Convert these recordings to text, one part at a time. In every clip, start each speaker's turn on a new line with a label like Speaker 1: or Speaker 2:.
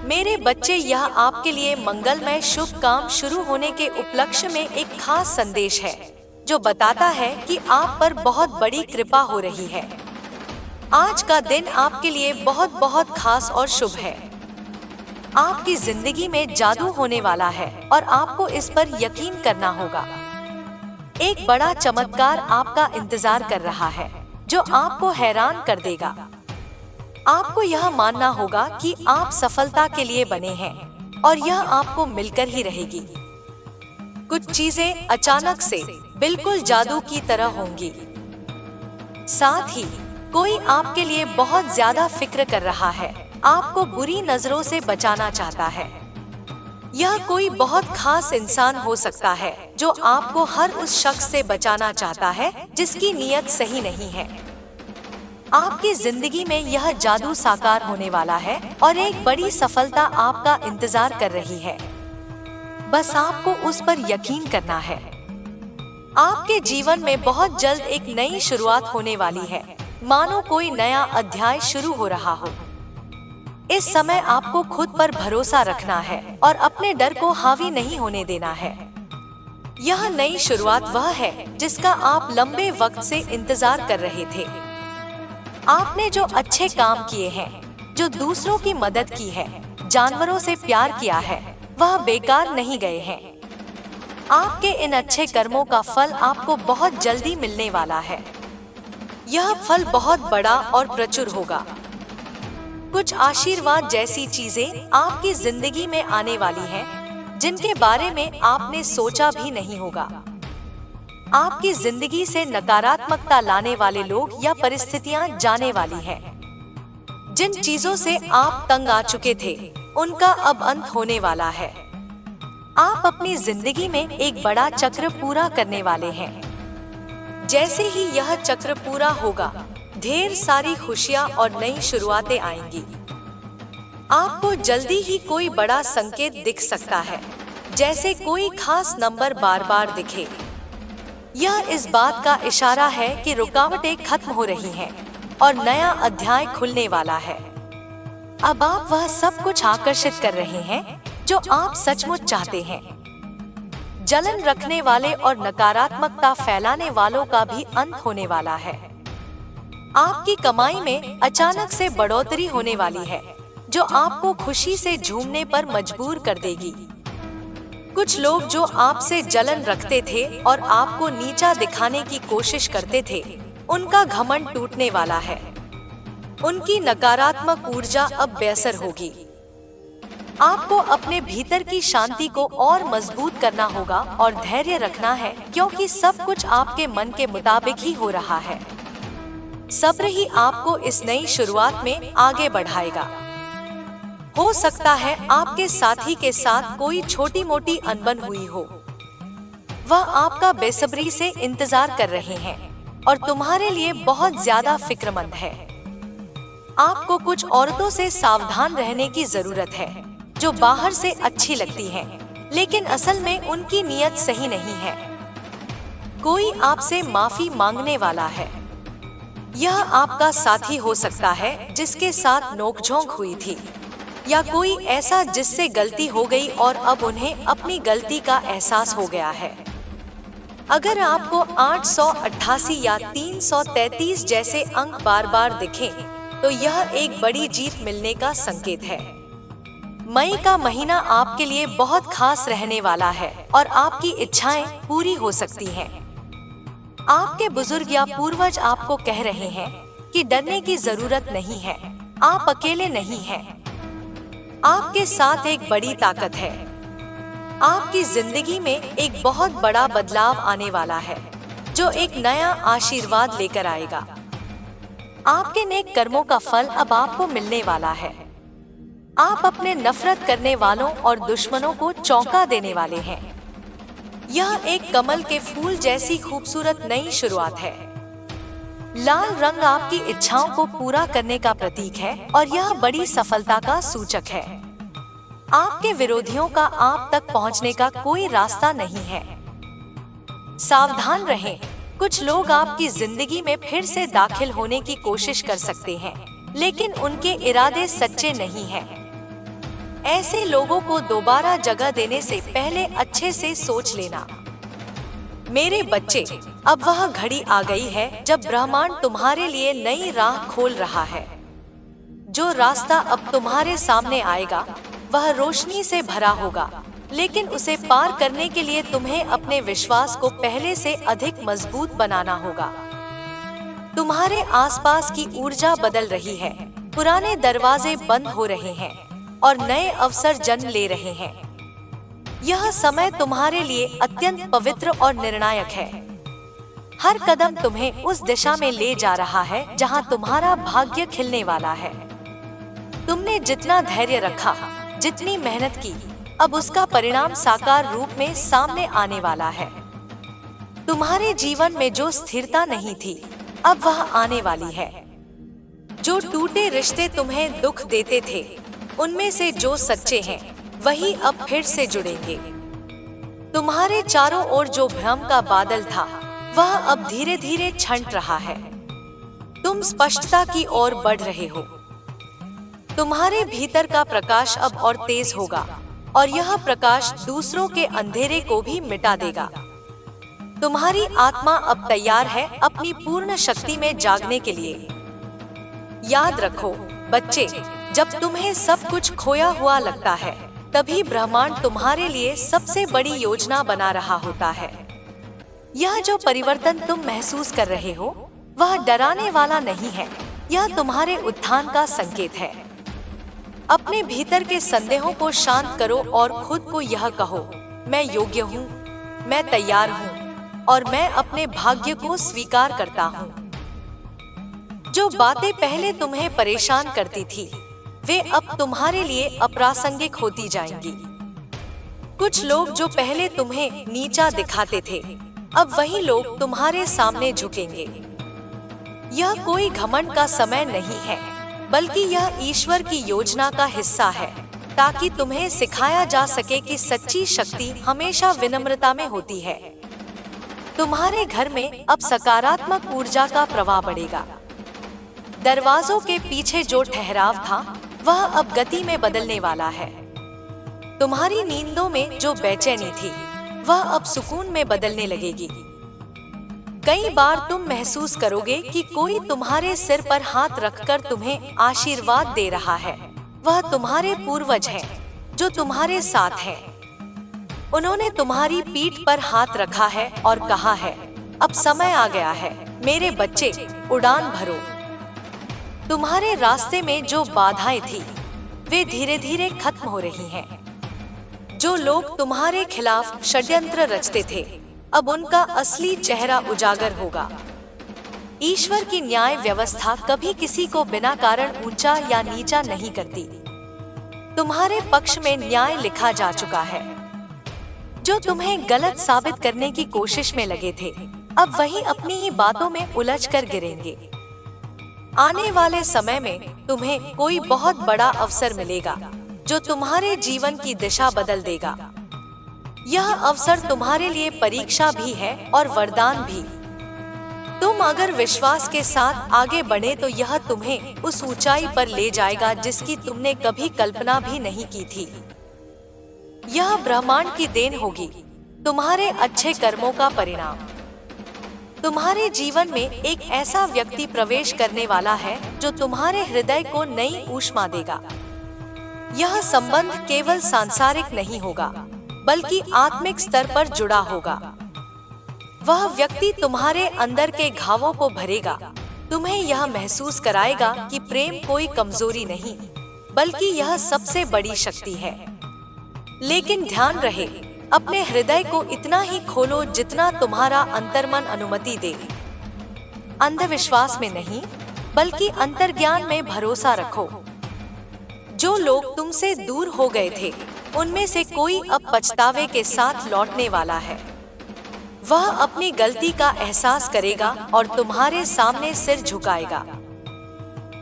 Speaker 1: मेरे बच्चे, यह आपके लिए मंगलमय शुभ काम शुरू होने के उपलक्ष्य में एक खास संदेश है जो बताता है कि आप पर बहुत बड़ी कृपा हो रही है। आज का दिन आपके लिए बहुत बहुत खास और शुभ है। आपकी जिंदगी में जादू होने वाला है और आपको इस पर यकीन करना होगा। एक बड़ा चमत्कार आपका इंतजार कर रहा है जो आपको हैरान कर देगा। आपको यह मानना होगा कि आप सफलता के लिए बने हैं और यह आपको मिलकर ही रहेगी। कुछ चीजें अचानक से बिल्कुल जादू की तरह होंगी। साथ ही कोई आपके लिए बहुत ज्यादा फिक्र कर रहा है, आपको बुरी नजरों से बचाना चाहता है। यह कोई बहुत खास इंसान हो सकता है जो आपको हर उस शख्स से बचाना चाहता है जिसकी नीयत सही नहीं है। आपकी जिंदगी में यह जादू साकार होने वाला है और एक बड़ी सफलता आपका इंतजार कर रही है। बस आपको उस पर यकीन करना है। आपके जीवन में बहुत जल्द एक नई शुरुआत होने वाली है, मानो कोई नया अध्याय शुरू हो रहा हो। इस समय आपको खुद पर भरोसा रखना है और अपने डर को हावी नहीं होने देना है। यह नई शुरुआत वह है जिसका आप लंबे वक्त से इंतजार कर रहे थे। आपने जो अच्छे काम किए हैं, जो दूसरों की मदद की है, जानवरों से प्यार किया है, वह बेकार नहीं गए हैं। आपके इन अच्छे कर्मों का फल आपको बहुत जल्दी मिलने वाला है। यह फल बहुत बड़ा और प्रचुर होगा। कुछ आशीर्वाद जैसी चीजें आपकी जिंदगी में आने वाली हैं, जिनके बारे में आपने सोचा भी नहीं होगा। आपकी जिंदगी से नकारात्मकता लाने वाले लोग या परिस्थितियां जाने वाली हैं। जिन चीजों से आप तंग आ चुके थे, उनका अब अंत होने वाला है। आप अपनी जिंदगी में एक बड़ा चक्र पूरा करने वाले हैं। जैसे ही यह चक्र पूरा होगा, ढेर सारी खुशियां और नई शुरुआतें आएंगी। आपको जल्दी ही कोई बड़ा संकेत दिख सकता है, जैसे कोई खास नंबर बार बार दिखे। यह इस बात का इशारा है कि रुकावटें खत्म हो रही हैं और नया अध्याय खुलने वाला है। अब आप वह सब कुछ आकर्षित कर रहे हैं जो आप सचमुच चाहते हैं। जलन रखने वाले और नकारात्मकता फैलाने वालों का भी अंत होने वाला है। आपकी कमाई में अचानक से बढ़ोतरी होने वाली है जो आपको खुशी से झूमने पर मजबूर कर देगी। कुछ लोग जो आपसे जलन रखते थे और आपको नीचा दिखाने की कोशिश करते थे, उनका घमंड टूटने वाला है। उनकी नकारात्मक ऊर्जा अब बेअसर होगी। आपको अपने भीतर की शांति को और मजबूत करना होगा और धैर्य रखना है, क्योंकि सब कुछ आपके मन के मुताबिक ही हो रहा है। सब्र ही आपको इस नई शुरुआत में आगे बढ़ाएगा। हो सकता है आपके साथी के साथ कोई छोटी मोटी अनबन हुई हो। वह आपका बेसब्री से इंतजार कर रहे हैं और तुम्हारे लिए बहुत ज्यादा फिक्रमंद है। आपको कुछ औरतों से सावधान रहने की जरूरत है जो बाहर से अच्छी लगती हैं, लेकिन असल में उनकी नीयत सही नहीं है। कोई आपसे माफी मांगने वाला है। यह आपका साथी हो सकता है जिसके साथ नोकझोंक हुई थी, या कोई ऐसा जिससे गलती हो गई और अब उन्हें अपनी गलती का एहसास हो गया है। अगर आपको 888 या 333 जैसे अंक बार बार दिखें, तो यह एक बड़ी जीत मिलने का संकेत है। मई का महीना आपके लिए बहुत खास रहने वाला है और आपकी इच्छाएं पूरी हो सकती हैं। आपके बुजुर्ग या पूर्वज आपको कह रहे हैं कि डरने की जरूरत नहीं है, आप अकेले नहीं हैं। आपके साथ एक बड़ी ताकत है। आपकी जिंदगी में एक बहुत बड़ा बदलाव आने वाला है जो एक नया आशीर्वाद लेकर आएगा। आपके नेक कर्मों का फल अब आपको मिलने वाला है। आप अपने नफरत करने वालों और दुश्मनों को चौंका देने वाले हैं। यह एक कमल के फूल जैसी खूबसूरत नई शुरुआत है। लाल रंग आपकी इच्छाओं को पूरा करने का प्रतीक है और यह बड़ी सफलता का सूचक है। आपके विरोधियों का आप तक पहुंचने का कोई रास्ता नहीं है। सावधान रहें, कुछ लोग आपकी जिंदगी में फिर से दाखिल होने की कोशिश कर सकते हैं, लेकिन उनके इरादे सच्चे नहीं हैं। ऐसे लोगों को दोबारा जगह देने से पहले अच्छे से सोच लेना। मेरे बच्चे, अब वह घड़ी आ गई है जब ब्रह्मांड तुम्हारे लिए नई राह खोल रहा है। जो रास्ता अब तुम्हारे सामने आएगा वह रोशनी से भरा होगा, लेकिन उसे पार करने के लिए तुम्हें अपने विश्वास को पहले से अधिक मजबूत बनाना होगा। तुम्हारे आसपास की ऊर्जा बदल रही है, पुराने दरवाजे बंद हो रहे हैं और नए अवसर जन्म ले रहे हैं। यह समय तुम्हारे लिए अत्यंत पवित्र और निर्णायक है। हर कदम तुम्हें उस दिशा में ले जा रहा है जहां तुम्हारा भाग्य खिलने वाला है। तुमने जितना धैर्य रखा, जितनी मेहनत की, अब उसका परिणाम साकार रूप में सामने आने वाला है। तुम्हारे जीवन में जो स्थिरता नहीं थी, अब वह आने वाली है। जो टूटे रिश्ते तुम्हें दुख देते थे, उनमें से जो सच्चे हैं, वही अब फिर से जुड़ेंगे। तुम्हारे चारों ओर जो भ्रम का बादल था, वह अब धीरे धीरे छंट रहा है। तुम स्पष्टता की ओर बढ़ रहे हो। तुम्हारे भीतर का प्रकाश अब और तेज होगा और यह प्रकाश दूसरों के अंधेरे को भी मिटा देगा। तुम्हारी आत्मा अब तैयार है अपनी पूर्ण शक्ति में जागने के लिए। याद रखो बच्चे, जब तुम्हें सब कुछ खोया हुआ लगता है, तभी ब्रह्मांड तुम्हारे लिए सबसे बड़ी योजना बना रहा होता है। यह जो परिवर्तन तुम महसूस कर रहे हो, वह डराने वाला नहीं है, यह तुम्हारे उत्थान का संकेत है। अपने भीतर के संदेहों को शांत करो और खुद को यह कहो, मैं योग्य हूँ, मैं तैयार हूँ और मैं अपने भाग्य को स्वीकार करता हूँ। जो बातें पहले तुम्हें परेशान करती थी, वे अब तुम्हारे लिए अप्रासंगिक होती जाएंगी। कुछ लोग जो पहले तुम्हें नीचा दिखाते थे, अब वही लोग तुम्हारे सामने झुकेंगे। यह कोई घमंड का समय नहीं है, बल्कि यह ईश्वर की योजना का हिस्सा है, ताकि तुम्हें सिखाया जा सके कि सच्ची शक्ति हमेशा विनम्रता में होती है। तुम्हारे घर में अब सकारात्मक ऊर्जा का प्रवाह बढ़ेगा। दरवाजों के पीछे जो ठहराव था, वह अब गति में बदलने वाला है। तुम्हारी नींदों में जो बेचैनी थी, वह अब सुकून में बदलने लगेगी। कई बार तुम महसूस करोगे कि कोई तुम्हारे सिर पर हाथ रखकर तुम्हें आशीर्वाद दे रहा है। वह तुम्हारे पूर्वज हैं, जो तुम्हारे साथ हैं। उन्होंने तुम्हारी पीठ पर हाथ रखा है और कहा है, अब समय आ गया है मेरे बच्चे, उड़ान भरो। तुम्हारे रास्ते में जो बाधाएं थी, वे धीरे धीरे खत्म हो रही हैं। जो लोग तुम्हारे खिलाफ षड्यंत्र रचते थे, अब उनका असली चेहरा उजागर होगा। ईश्वर की न्याय व्यवस्था कभी किसी को बिना कारण ऊंचा या नीचा नहीं करती। तुम्हारे पक्ष में न्याय लिखा जा चुका है। जो तुम्हें गलत साबित करने की कोशिश में लगे थे, अब वही अपनी ही बातों में उलझकर गिरेंगे। आने वाले समय में तुम्हें कोई बहुत बड़ा अवसर मिलेगा, जो तुम्हारे जीवन की दिशा बदल देगा। यह अवसर तुम्हारे लिए परीक्षा भी है और वरदान भी। तुम अगर विश्वास के साथ आगे बढ़े तो यह तुम्हें उस ऊंचाई पर ले जाएगा जिसकी तुमने कभी कल्पना भी नहीं की थी। यह ब्रह्मांड की देन होगी, तुम्हारे अच्छे कर्मों का परिणाम। तुम्हारे जीवन में एक ऐसा व्यक्ति प्रवेश करने वाला है जो तुम्हारे हृदय को नई ऊष्मा देगा। यह संबंध केवल सांसारिक नहीं होगा, बल्कि आत्मिक स्तर पर जुड़ा होगा। वह व्यक्ति तुम्हारे अंदर के घावों को भरेगा, तुम्हें यह महसूस कराएगा कि प्रेम कोई कमजोरी नहीं, बल्कि यह सबसे बड़ी शक्ति है। लेकिन ध्यान रहे, अपने हृदय को इतना ही खोलो जितना तुम्हारा अंतर्मन अनुमति दे। अंधविश्वास में नहीं, बल्कि अंतर्ज्ञान में भरोसा रखो। जो लोग तुमसे दूर हो गए थे, उनमें से कोई अब पछतावे के साथ लौटने वाला है। वह अपनी गलती का एहसास करेगा और तुम्हारे सामने सिर झुकाएगा।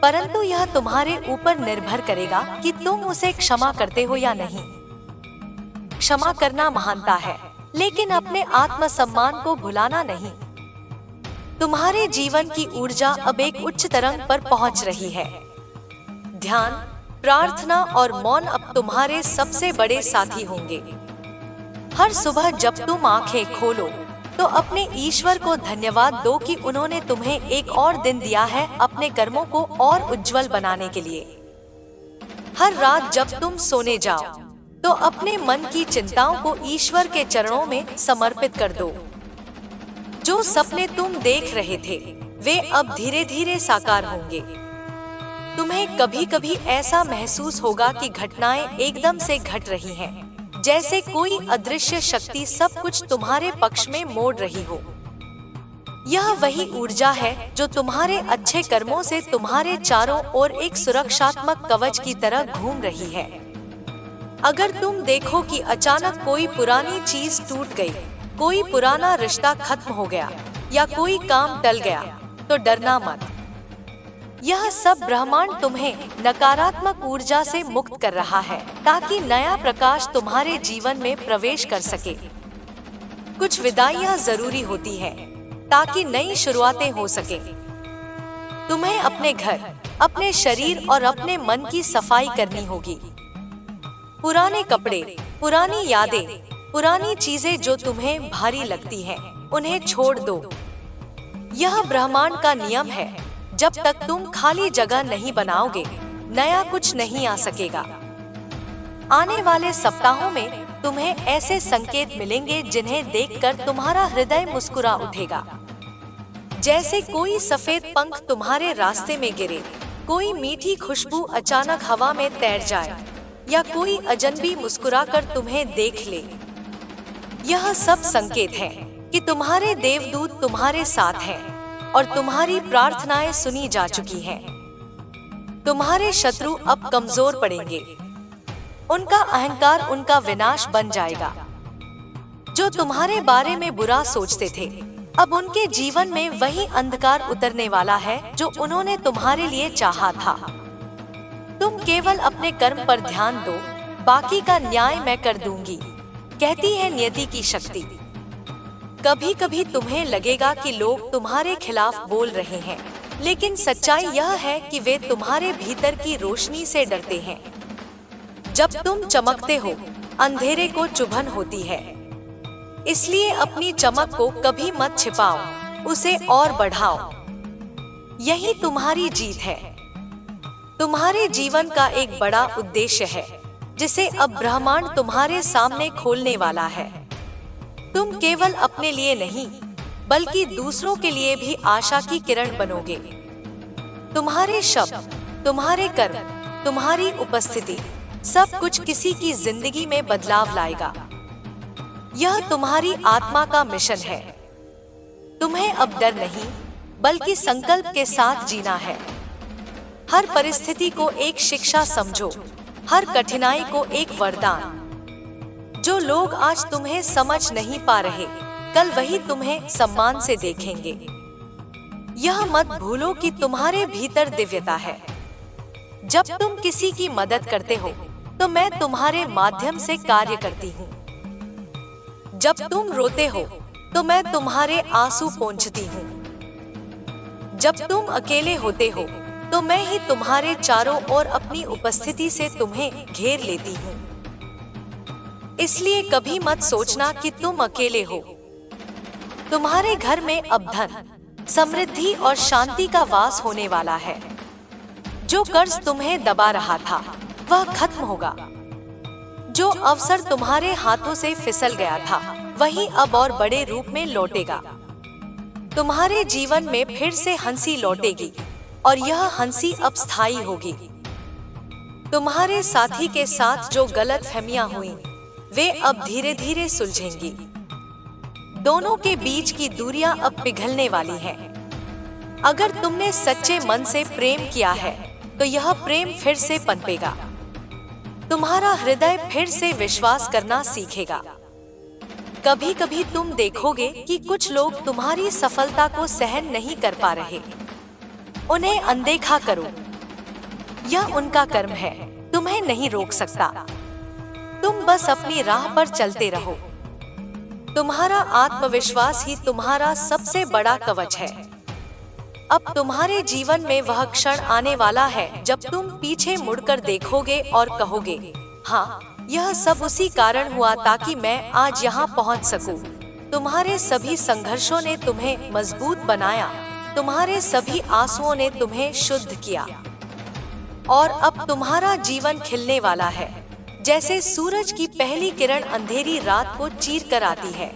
Speaker 1: परंतु यह तुम्हारे ऊपर निर्भर करेगा कि तुम उसे क्षमा करते हो या नहीं। क्षमा करना महानता है, लेकिन अपने आत्मसम्मान को भुलाना नहीं। तुम्हारे जीवन की ऊर्जा अब एक उच्च तरंग पर पहुंच रही है। ध्यान, प्रार्थना और मौन अब तुम्हारे सबसे बड़े साथी होंगे। हर सुबह जब तुम आंखें खोलो तो अपने ईश्वर को धन्यवाद दो कि उन्होंने तुम्हें एक और दिन दिया है अपने कर्मों को और उज्जवल बनाने के लिए। हर रात जब तुम सोने जाओ तो अपने मन की चिंताओं को ईश्वर के चरणों में समर्पित कर दो। जो सपने तुम देख रहे थे वे अब धीरे धीरे साकार होंगे। तुम्हें कभी कभी ऐसा महसूस होगा कि घटनाएं एकदम से घट रही हैं, जैसे कोई अदृश्य शक्ति सब कुछ तुम्हारे पक्ष में मोड़ रही हो। यह वही ऊर्जा है जो तुम्हारे अच्छे कर्मों से तुम्हारे चारों ओर एक सुरक्षात्मक कवच की तरह घूम रही है। अगर तुम देखो कि अचानक कोई पुरानी चीज टूट गई, कोई पुराना रिश्ता खत्म हो गया या कोई काम टल गया, तो डरना मत। यह सब ब्रह्मांड तुम्हें नकारात्मक ऊर्जा से मुक्त कर रहा है ताकि नया प्रकाश तुम्हारे जीवन में प्रवेश कर सके। कुछ विदाइयां जरूरी होती हैं ताकि नई शुरुआतें हो सके। तुम्हें अपने घर, अपने शरीर और अपने मन की सफाई करनी होगी। पुराने कपड़े, पुरानी यादें, पुरानी चीजें जो तुम्हें भारी लगती हैं, उन्हें छोड़ दो। यह ब्रह्मांड का नियम है, जब तक तुम खाली जगह नहीं बनाओगे नया कुछ नहीं आ सकेगा। आने वाले सप्ताहों में तुम्हें ऐसे संकेत मिलेंगे जिन्हें देखकर तुम्हारा हृदय मुस्कुरा उठेगा। जैसे कोई सफेद पंख तुम्हारे रास्ते में गिरे, कोई मीठी खुशबू अचानक हवा में तैर जाए या कोई अजनबी मुस्कुराकर तुम्हें देख ले। यह सब संकेत है कि तुम्हारे देवदूत तुम्हारे साथ हैं और तुम्हारी प्रार्थनाएं सुनी जा चुकी हैं। तुम्हारे शत्रु अब कमजोर पड़ेंगे, उनका अहंकार उनका विनाश बन जाएगा। जो तुम्हारे बारे में बुरा सोचते थे, अब उनके जीवन में वही अंधकार उतरने वाला है जो उन्होंने तुम्हारे लिए चाहा था। तुम केवल अपने कर्म पर ध्यान दो, बाकी का न्याय मैं कर दूंगी, कहती है नियति की शक्ति। कभी कभी तुम्हें लगेगा कि लोग तुम्हारे खिलाफ बोल रहे हैं, लेकिन सच्चाई यह है कि वे तुम्हारे भीतर की रोशनी से डरते हैं। जब तुम चमकते हो, अंधेरे को चुभन होती है। इसलिए अपनी चमक को कभी मत छिपाओ, उसे और बढ़ाओ। यही तुम्हारी जीत है। तुम्हारे जीवन का एक बड़ा उद्देश्य है, जिसे अब ब्रह्मांड तुम्हारे सामने खोलने वाला है। तुम केवल अपने लिए नहीं, बल्कि दूसरों के लिए भी आशा की किरण बनोगे। तुम्हारे शब्द, तुम्हारे कर्म, तुम्हारी उपस्थिति, सब कुछ किसी की जिंदगी में बदलाव लाएगा। यह तुम्हारी आत्मा का मिशन है। तुम्हें अब डर नहीं, बल्कि संकल्प के साथ जीना है। हर परिस्थिति को एक शिक्षा समझो, हर कठिनाई को एक वरदान। जो लोग आज तुम्हें समझ नहीं पा रहे, कल वही तुम्हें सम्मान से देखेंगे। यह मत भूलो कि तुम्हारे भीतर दिव्यता है। जब तुम किसी की मदद करते हो, तो मैं तुम्हारे माध्यम से कार्य करती हूँ। जब तुम रोते हो, तो मैं तुम्हारे आंसू पोंछती हूँ। जब तुम अकेले होते हो, तो मैं ही तुम्हारे चारों ओर अपनी उपस्थिति से तुम्हें घेर लेती हूँ। इसलिए कभी मत सोचना कि तुम अकेले हो। तुम्हारे घर में अब धन, समृद्धि और शांति का वास होने वाला है। जो कर्ज तुम्हें दबा रहा था, वह खत्म होगा। जो अवसर तुम्हारे हाथों से फिसल गया था, वही अब और बड़े रूप में लौटेगा। तुम्हारे जीवन में फिर से हंसी लौटेगी और यह हंसी अब स्थायी होगी। तुम्हारे साथी के साथ जो गलतफहमियां हुई, वे अब धीरे धीरे सुलझेंगी। दोनों के बीच की दूरियां अब पिघलने वाली हैं। अगर तुमने सच्चे मन से प्रेम किया है, तो यह प्रेम फिर से पनपेगा। तुम्हारा हृदय फिर से विश्वास करना सीखेगा। कभी कभी तुम देखोगे कि कुछ लोग तुम्हारी सफलता को सहन नहीं कर पा रहे। उन्हें अनदेखा करो। यह उनका कर्म है, तुम्हें नहीं रोक सकता। तुम बस अपनी राह पर चलते रहो। तुम्हारा आत्मविश्वास ही तुम्हारा सबसे बड़ा कवच है। अब तुम्हारे जीवन में वह क्षण आने वाला है जब तुम पीछे मुड़कर देखोगे और कहोगे, हाँ, यह सब उसी कारण हुआ ताकि मैं आज यहाँ पहुँच सकूं। तुम्हारे सभी संघर्षों ने तुम्हें मजबूत बनाया, तुम्हारे सभी आंसुओं ने तुम्हें शुद्ध किया, और अब तुम्हारा जीवन खिलने वाला है, जैसे सूरज की पहली किरण अंधेरी रात को चीर कर आती है।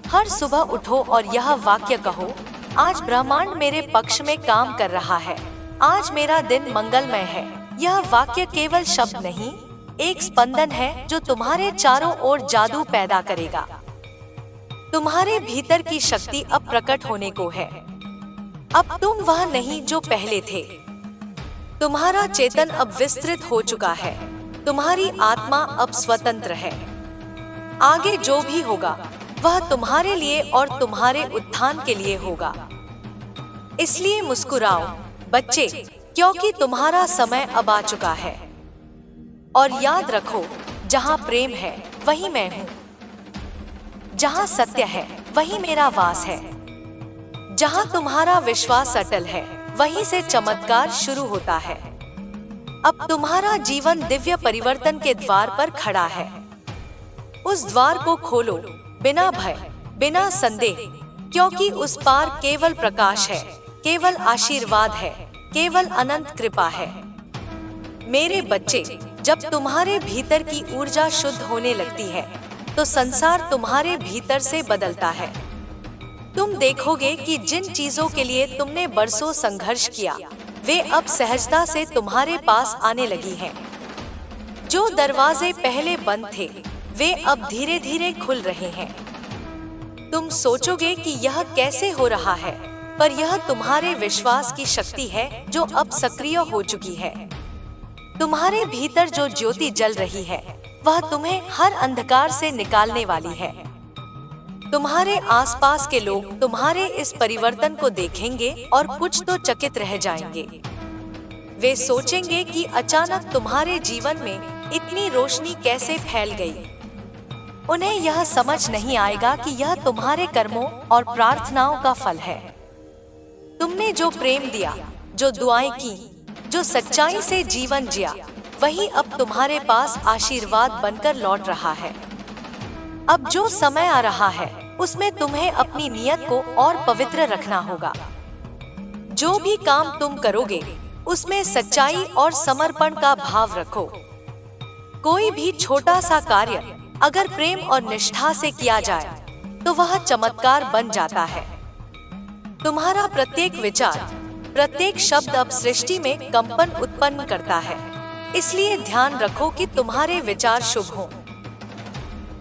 Speaker 1: हर सुबह उठो और यह वाक्य कहो, आज ब्रह्मांड मेरे पक्ष में काम कर रहा है, आज मेरा दिन मंगलमय है। यह वाक्य केवल शब्द नहीं, एक स्पंदन है जो तुम्हारे चारों ओर जादू पैदा करेगा। तुम्हारे भीतर की शक्ति अब प्रकट होने को है। अब तुम वह नहीं जो पहले थे। तुम्हारा चेतन अब विस्तृत हो चुका है, तुम्हारी आत्मा अब स्वतंत्र है। आगे जो भी होगा वह तुम्हारे लिए और तुम्हारे उत्थान के लिए होगा। इसलिए मुस्कुराओ बच्चे, क्योंकि तुम्हारा समय अब आ चुका है। और याद रखो, जहाँ प्रेम है वहीं मैं हूँ, जहाँ सत्य है वहीं मेरा वास है, जहाँ तुम्हारा विश्वास अटल है वहीं से चमत्कार शुरू होता है। अब तुम्हारा जीवन दिव्य परिवर्तन के द्वार पर खड़ा है। उस द्वार को खोलो, बिना भय, बिना संदेह, क्योंकि उस पार केवल प्रकाश है, केवल आशीर्वाद है, केवल अनंत कृपा है। मेरे बच्चे, जब तुम्हारे भीतर की ऊर्जा शुद्ध होने लगती है तो संसार तुम्हारे भीतर से बदलता है। तुम देखोगे कि जिन चीजों के लिए तुमने बरसों संघर्ष किया वे अब सहजता से तुम्हारे पास आने लगी हैं। जो दरवाजे पहले बंद थे वे अब धीरे धीरे खुल रहे हैं। तुम सोचोगे कि यह कैसे हो रहा है, पर यह तुम्हारे विश्वास की शक्ति है जो अब सक्रिय हो चुकी है। तुम्हारे भीतर जो ज्योति जल रही है वह तुम्हें हर अंधकार से निकालने वाली है। तुम्हारे आसपास के लोग तुम्हारे इस परिवर्तन को देखेंगे और कुछ तो चकित रह जाएंगे। वे सोचेंगे कि अचानक तुम्हारे जीवन में इतनी रोशनी कैसे फैल गई। उन्हें यह समझ नहीं आएगा कि यह तुम्हारे कर्मों और प्रार्थनाओं का फल है। तुमने जो प्रेम दिया, जो दुआएं की, जो सच्चाई से जीवन जिया, वही अब तुम्हारे पास आशीर्वाद बनकर लौट रहा है। अब जो समय आ रहा है उसमें तुम्हें अपनी नियत को और पवित्र रखना होगा। जो भी काम तुम करोगे उसमें सच्चाई और समर्पण का भाव रखो। कोई भी छोटा सा कार्य अगर प्रेम और निष्ठा से किया जाए तो वह चमत्कार बन जाता है। तुम्हारा प्रत्येक विचार, प्रत्येक शब्द अब सृष्टि में कंपन उत्पन्न करता है। इसलिए ध्यान रखो कि तुम्हारे विचार शुभ हों।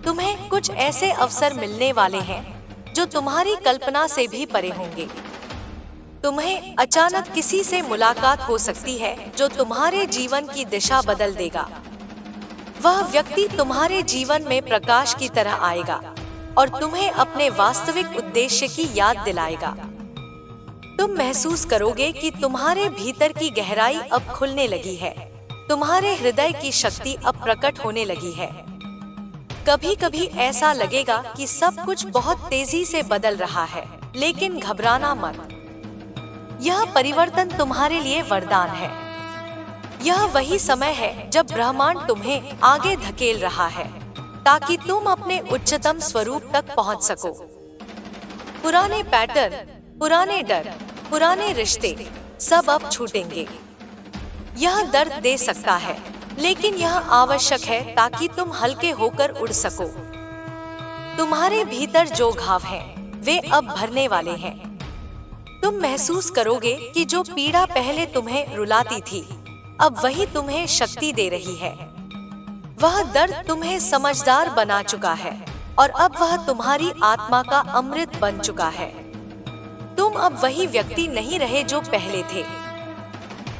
Speaker 1: तुम्हें कुछ ऐसे अवसर मिलने वाले हैं जो तुम्हारी कल्पना से भी परे होंगे। तुम्हें अचानक किसी से मुलाकात हो सकती है जो तुम्हारे जीवन की दिशा बदल देगा। वह व्यक्ति तुम्हारे जीवन में प्रकाश की तरह आएगा और तुम्हें अपने वास्तविक उद्देश्य की याद दिलाएगा। तुम महसूस करोगे कि तुम्हारे भीतर की गहराई अब खुलने लगी है, तुम्हारे हृदय की शक्ति अब प्रकट होने लगी है। कभी कभी ऐसा लगेगा कि सब कुछ बहुत तेजी से बदल रहा है, लेकिन घबराना मत। यह परिवर्तन तुम्हारे लिए वरदान है। यह वही समय है जब ब्रह्मांड तुम्हें आगे धकेल रहा है ताकि तुम अपने उच्चतम स्वरूप तक पहुंच सको। पुराने पैटर्न, पुराने डर, पुराने रिश्ते सब अब छूटेंगे। यह दर्द दे सकता है, लेकिन यह आवश्यक है ताकि तुम हल्के होकर उड़ सको। तुम्हारे भीतर जो घाव हैं, वे अब भरने वाले हैं। तुम महसूस करोगे कि जो पीड़ा पहले तुम्हें रुलाती थी, अब वही तुम्हें शक्ति दे रही है। वह दर्द तुम्हें समझदार बना चुका है और अब वह तुम्हारी आत्मा का अमृत बन चुका है। तुम अब वही व्यक्ति नहीं रहे जो पहले थे।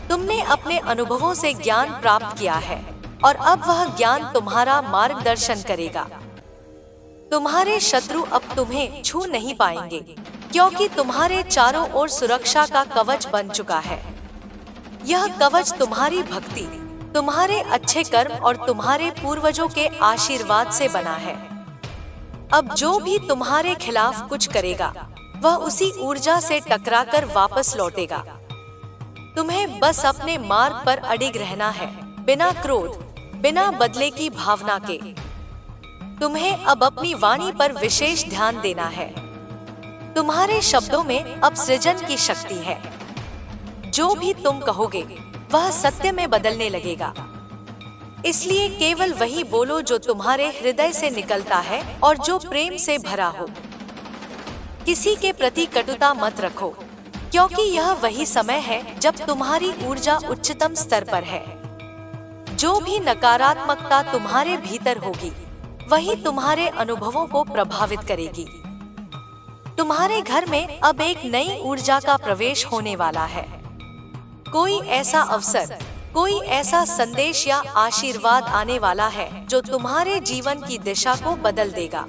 Speaker 1: तुमने अपने अनुभवों से ज्ञान प्राप्त किया है और अब वह ज्ञान तुम्हारा मार्गदर्शन करेगा। तुम्हारे शत्रु अब तुम्हें छू नहीं पाएंगे, क्योंकि तुम्हारे चारों ओर सुरक्षा का कवच बन चुका है। यह कवच तुम्हारी भक्ति, तुम्हारे अच्छे कर्म और तुम्हारे पूर्वजों के आशीर्वाद से बना है। अब जो भी तुम्हारे खिलाफ कुछ करेगा वह उसी ऊर्जा से टकराकर वापस लौटेगा। तुम्हें बस अपने मार्ग पर अडिग रहना है, बिना क्रोध, बिना बदले की भावना के। तुम्हें अब अपनी वाणी पर विशेष ध्यान देना है। तुम्हारे शब्दों में अब सृजन की शक्ति है। जो भी तुम कहोगे वह सत्य में बदलने लगेगा। इसलिए केवल वही बोलो जो तुम्हारे हृदय से निकलता है और जो प्रेम से भरा हो। किसी के प्रति कटुता मत रखो, क्योंकि यह वही समय है जब तुम्हारी ऊर्जा उच्चतम स्तर पर है। जो भी नकारात्मकता तुम्हारे भीतर होगी वही तुम्हारे अनुभवों को प्रभावित करेगी। तुम्हारे घर में अब एक नई ऊर्जा का प्रवेश होने वाला है। कोई ऐसा अवसर, कोई ऐसा संदेश या आशीर्वाद आने वाला है जो तुम्हारे जीवन की दिशा को बदल देगा।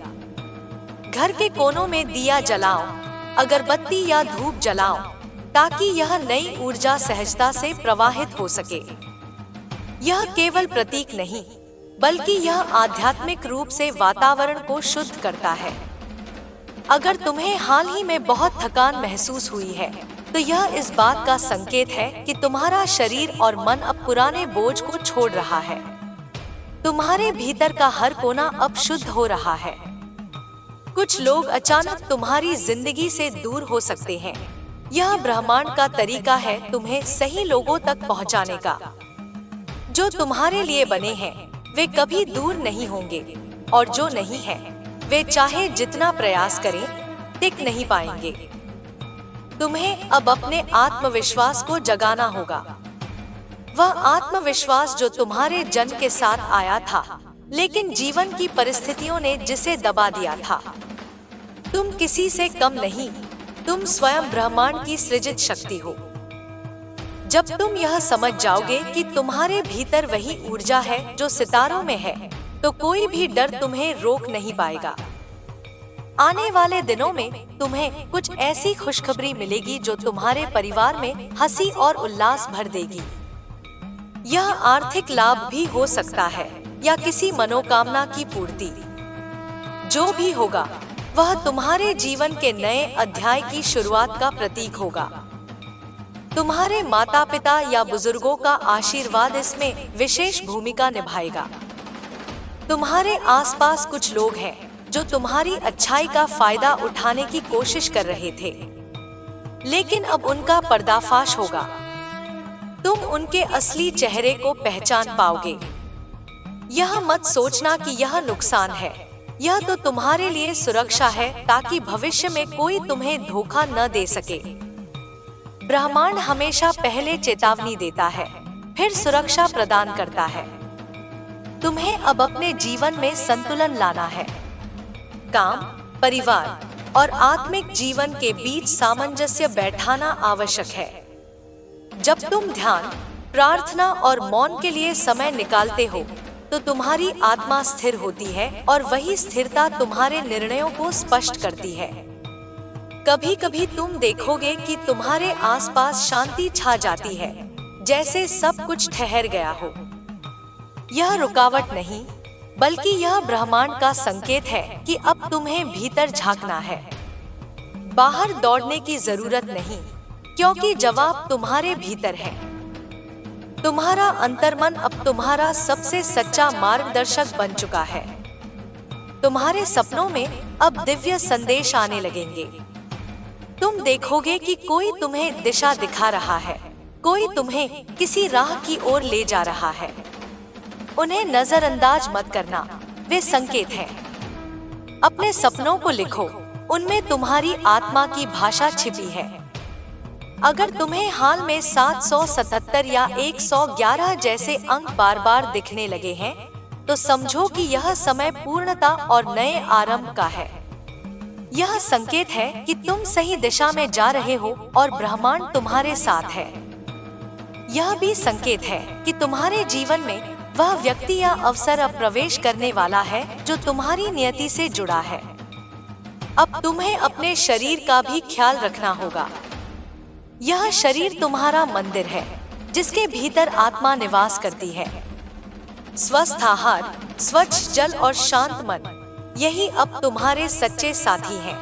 Speaker 1: घर के कोनों में दिया जलाओ, अगरबत्ती या धूप जलाओ, ताकि यह नई ऊर्जा सहजता से प्रवाहित हो सके। यह केवल प्रतीक नहीं, बल्कि यह आध्यात्मिक रूप से वातावरण को शुद्ध करता है। अगर तुम्हें हाल ही में बहुत थकान महसूस हुई है, तो यह इस बात का संकेत है कि तुम्हारा शरीर और मन अब पुराने बोझ को छोड़ रहा है। तुम्हारे भीतर का हर कोना अब शुद्ध हो रहा है। कुछ लोग अचानक तुम्हारी जिंदगी से दूर हो सकते हैं। यह ब्रह्मांड का तरीका है तुम्हें सही लोगों तक पहुंचाने का। जो तुम्हारे लिए बने हैं वे कभी दूर नहीं होंगे, और जो नहीं है वे चाहे जितना प्रयास करें टिक नहीं पाएंगे। तुम्हें अब अपने आत्मविश्वास को जगाना होगा। वह आत्मविश्वास जो तुम्हारे जन्म के साथ आया था, लेकिन जीवन की परिस्थितियों ने जिसे दबा दिया था। तुम किसी से कम नहीं, तुम स्वयं ब्रह्मांड की सृजित शक्ति हो। जब तुम यह समझ जाओगे कि तुम्हारे भीतर वही ऊर्जा है जो सितारों में है, तो कोई भी डर तुम्हें रोक नहीं पाएगा। आने वाले दिनों में तुम्हें कुछ ऐसी खुशखबरी मिलेगी जो तुम्हारे परिवार में हंसी और उल्लास भर देगी। यह आर्थिक लाभ भी हो सकता है या किसी मनोकामना की पूर्ति। जो भी होगा वह तुम्हारे जीवन के नए अध्याय की शुरुआत का प्रतीक होगा। तुम्हारे माता पिता या बुजुर्गों का आशीर्वाद इसमें विशेष भूमिका निभाएगा। तुम्हारे आसपास कुछ लोग हैं जो तुम्हारी अच्छाई का फायदा उठाने की कोशिश कर रहे थे, लेकिन अब उनका पर्दाफाश होगा। तुम उनके असली चेहरे को पहचान पाओगे। यह मत सोचना कि यह नुकसान है, यह तो तुम्हारे लिए सुरक्षा है, ताकि भविष्य में कोई तुम्हें धोखा न दे सके। ब्रह्मांड हमेशा पहले चेतावनी देता है, फिर सुरक्षा प्रदान करता है। तुम्हें अब अपने जीवन में संतुलन लाना है। काम, परिवार और आत्मिक जीवन के बीच सामंजस्य बैठाना आवश्यक है। जब तुम ध्यान, प्रार्थना और मौन के लिए समय निकालते हो, तो तुम्हारी आत्मा स्थिर होती है और वही स्थिरता तुम्हारे निर्णयों को स्पष्ट करती है। कभी कभी तुम देखोगे कि तुम्हारे आसपास शांति छा जाती है, जैसे सब कुछ ठहर गया हो। यह रुकावट नहीं, बल्कि यह ब्रह्मांड का संकेत है कि अब तुम्हें भीतर झांकना है। बाहर दौड़ने की जरूरत नहीं, क्योंकि जवाब तुम्हारे भीतर है। तुम्हारा अंतर्मन अब तुम्हारा सबसे सच्चा मार्गदर्शक बन चुका है। तुम्हारे सपनों में अब दिव्य संदेश आने लगेंगे। तुम देखोगे कि कोई तुम्हें दिशा दिखा रहा है, कोई तुम्हें किसी राह की ओर ले जा रहा है। उन्हें नजरअंदाज मत करना, वे संकेत हैं। अपने सपनों को लिखो, उनमें तुम्हारी आत्मा की भाषा छिपी है। अगर तुम्हें हाल में 777 या 111 जैसे अंक बार बार दिखने लगे हैं, तो समझो कि यह समय पूर्णता और नए आरंभ का है। यह संकेत है कि तुम सही दिशा में जा रहे हो और ब्रह्मांड तुम्हारे साथ है। यह भी संकेत है कि तुम्हारे जीवन में वह व्यक्ति या अवसर अब प्रवेश करने वाला है जो तुम्हारी नियति से जुड़ा है। अब तुम्हें अपने शरीर का भी ख्याल रखना होगा। यह शरीर तुम्हारा मंदिर है, जिसके भीतर आत्मा निवास करती है। स्वस्थ आहार, स्वच्छ जल और शांत मन, यही अब तुम्हारे सच्चे साथी हैं।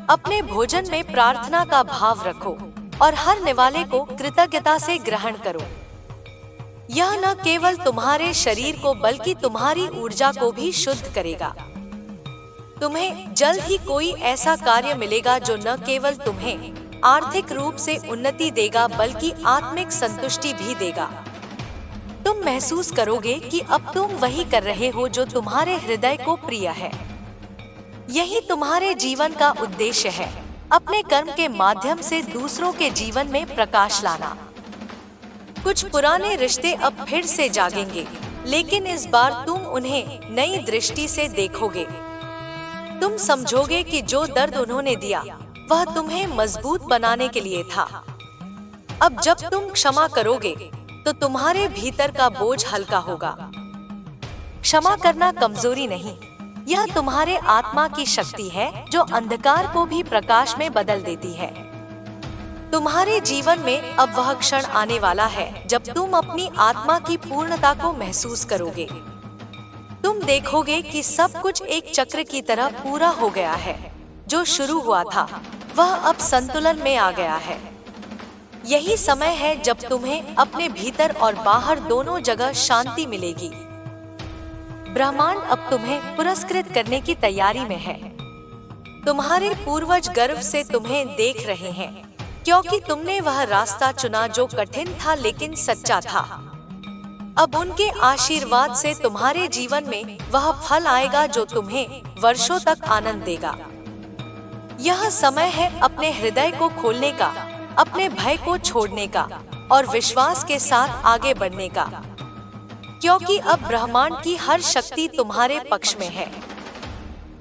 Speaker 1: अपने भोजन में प्रार्थना का भाव रखो और हर निवाले को कृतज्ञता से ग्रहण करो। यह न केवल तुम्हारे शरीर को बल्कि तुम्हारी ऊर्जा को भी शुद्ध करेगा। तुम्हें जल्द ही कोई ऐसा कार्य मिलेगा जो न केवल तुम्हें आर्थिक रूप से उन्नति देगा बल्कि आत्मिक संतुष्टि भी देगा। तुम महसूस करोगे कि अब तुम वही कर रहे हो जो तुम्हारे हृदय को प्रिय है। यही तुम्हारे जीवन का उद्देश्य है, अपने कर्म के माध्यम से दूसरों के जीवन में प्रकाश लाना। कुछ पुराने रिश्ते अब फिर से जागेंगे, लेकिन इस बार तुम उन्हें नई दृष्टि से देखोगे। तुम समझोगे कि जो दर्द उन्होंने दिया वह तुम्हें मजबूत बनाने के लिए था। अब जब तुम क्षमा करोगे तो तुम्हारे भीतर का बोझ हल्का होगा। क्षमा करना कमजोरी नहीं, यह तुम्हारे आत्मा की शक्ति है जो अंधकार को भी प्रकाश में बदल देती है। तुम्हारे जीवन में अब वह क्षण आने वाला है जब तुम अपनी आत्मा की पूर्णता को महसूस करोगे। तुम देखोगे कि सब कुछ एक चक्र की तरह पूरा हो गया है। जो शुरू हुआ था वह अब संतुलन में आ गया है। यही समय है जब तुम्हें अपने भीतर और बाहर दोनों जगह शांति मिलेगी। ब्रह्मांड अब तुम्हें पुरस्कृत करने की तैयारी में है। तुम्हारे पूर्वज गर्व से तुम्हें देख रहे हैं, क्योंकि तुमने वह रास्ता चुना जो कठिन था लेकिन सच्चा था। अब उनके आशीर्वाद से तुम्हारे जीवन में वह फल आएगा जो तुम्हें वर्षों तक आनंद देगा। यह समय है अपने हृदय को खोलने का, अपने भय को छोड़ने का और विश्वास के साथ आगे बढ़ने का, क्योंकि अब ब्रह्मांड की हर शक्ति तुम्हारे पक्ष में है।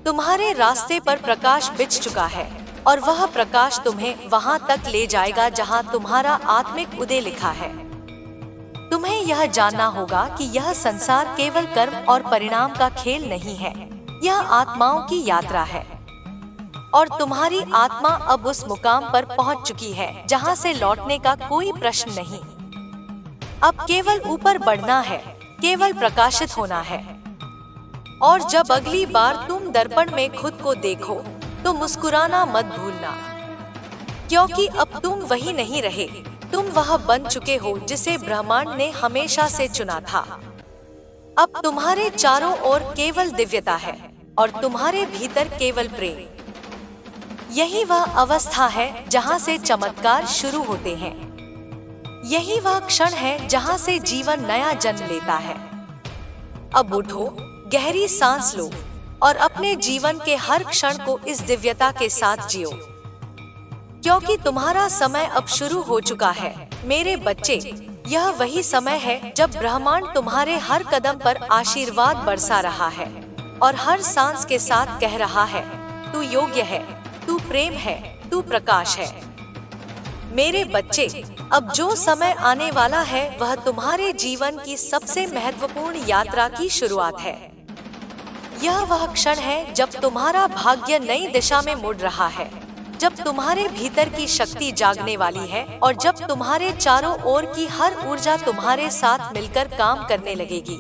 Speaker 1: तुम्हारे रास्ते पर प्रकाश बिछ चुका है और वह प्रकाश तुम्हें वहां तक ले जाएगा जहां तुम्हारा आत्मिक उदय लिखा है। तुम्हें यह जानना होगा कि यह संसार केवल कर्म और परिणाम का खेल नहीं है, यह आत्माओं की यात्रा है। और तुम्हारी आत्मा अब उस मुकाम पर पहुंच चुकी है जहां से लौटने का कोई प्रश्न नहीं। अब केवल ऊपर बढ़ना है, केवल प्रकाशित होना है। और जब अगली बार तुम दर्पण में खुद को देखो तो मुस्कुराना मत भूलना, क्योंकि अब तुम वही नहीं रहे, तुम वह बन चुके हो जिसे ब्रह्मांड ने हमेशा से चुना था। अब तुम्हारे चारों ओर केवल दिव्यता है और तुम्हारे भीतर केवल प्रेम। यही वह अवस्था है जहां से चमत्कार शुरू होते हैं। यही वह क्षण है जहां से जीवन नया जन्म लेता है। अब उठो, गहरी सांस लो और अपने जीवन के हर क्षण को इस दिव्यता के साथ जियो, क्योंकि तुम्हारा समय अब शुरू हो चुका है मेरे बच्चे। यह वही समय है जब ब्रह्मांड तुम्हारे हर कदम पर आशीर्वाद बरसा रहा है और हर सांस के साथ कह रहा है, तू योग्य है, तू प्रेम है, तू प्रकाश है। मेरे बच्चे, अब जो समय आने वाला है वह तुम्हारे जीवन की सबसे महत्वपूर्ण यात्रा की शुरुआत है। यह वह क्षण है जब तुम्हारा भाग्य नई दिशा में मुड़ रहा है, जब तुम्हारे भीतर की शक्ति जागने वाली है और जब तुम्हारे चारों ओर की हर ऊर्जा तुम्हारे साथ मिलकर काम करने लगेगी।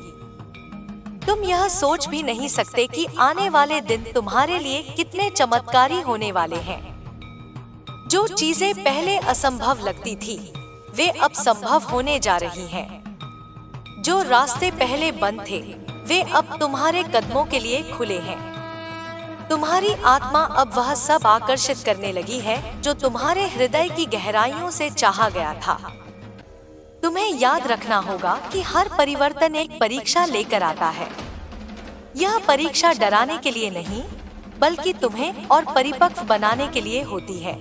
Speaker 1: तुम यह सोच भी नहीं सकते कि आने वाले दिन तुम्हारे लिए कितने चमत्कारी होने वाले हैं। जो चीजें पहले असंभव लगती थी वे अब संभव होने जा रही हैं। जो रास्ते पहले बंद थे वे अब तुम्हारे कदमों के लिए खुले हैं। तुम्हारी आत्मा अब वह सब आकर्षित करने लगी है जो तुम्हारे हृदय की गहराइयों से चाहा गया था। तुम्हें याद रखना होगा कि हर परिवर्तन एक परीक्षा लेकर आता है। यह परीक्षा डराने के लिए नहीं, बल्कि तुम्हें और परिपक्व बनाने के लिए होती है।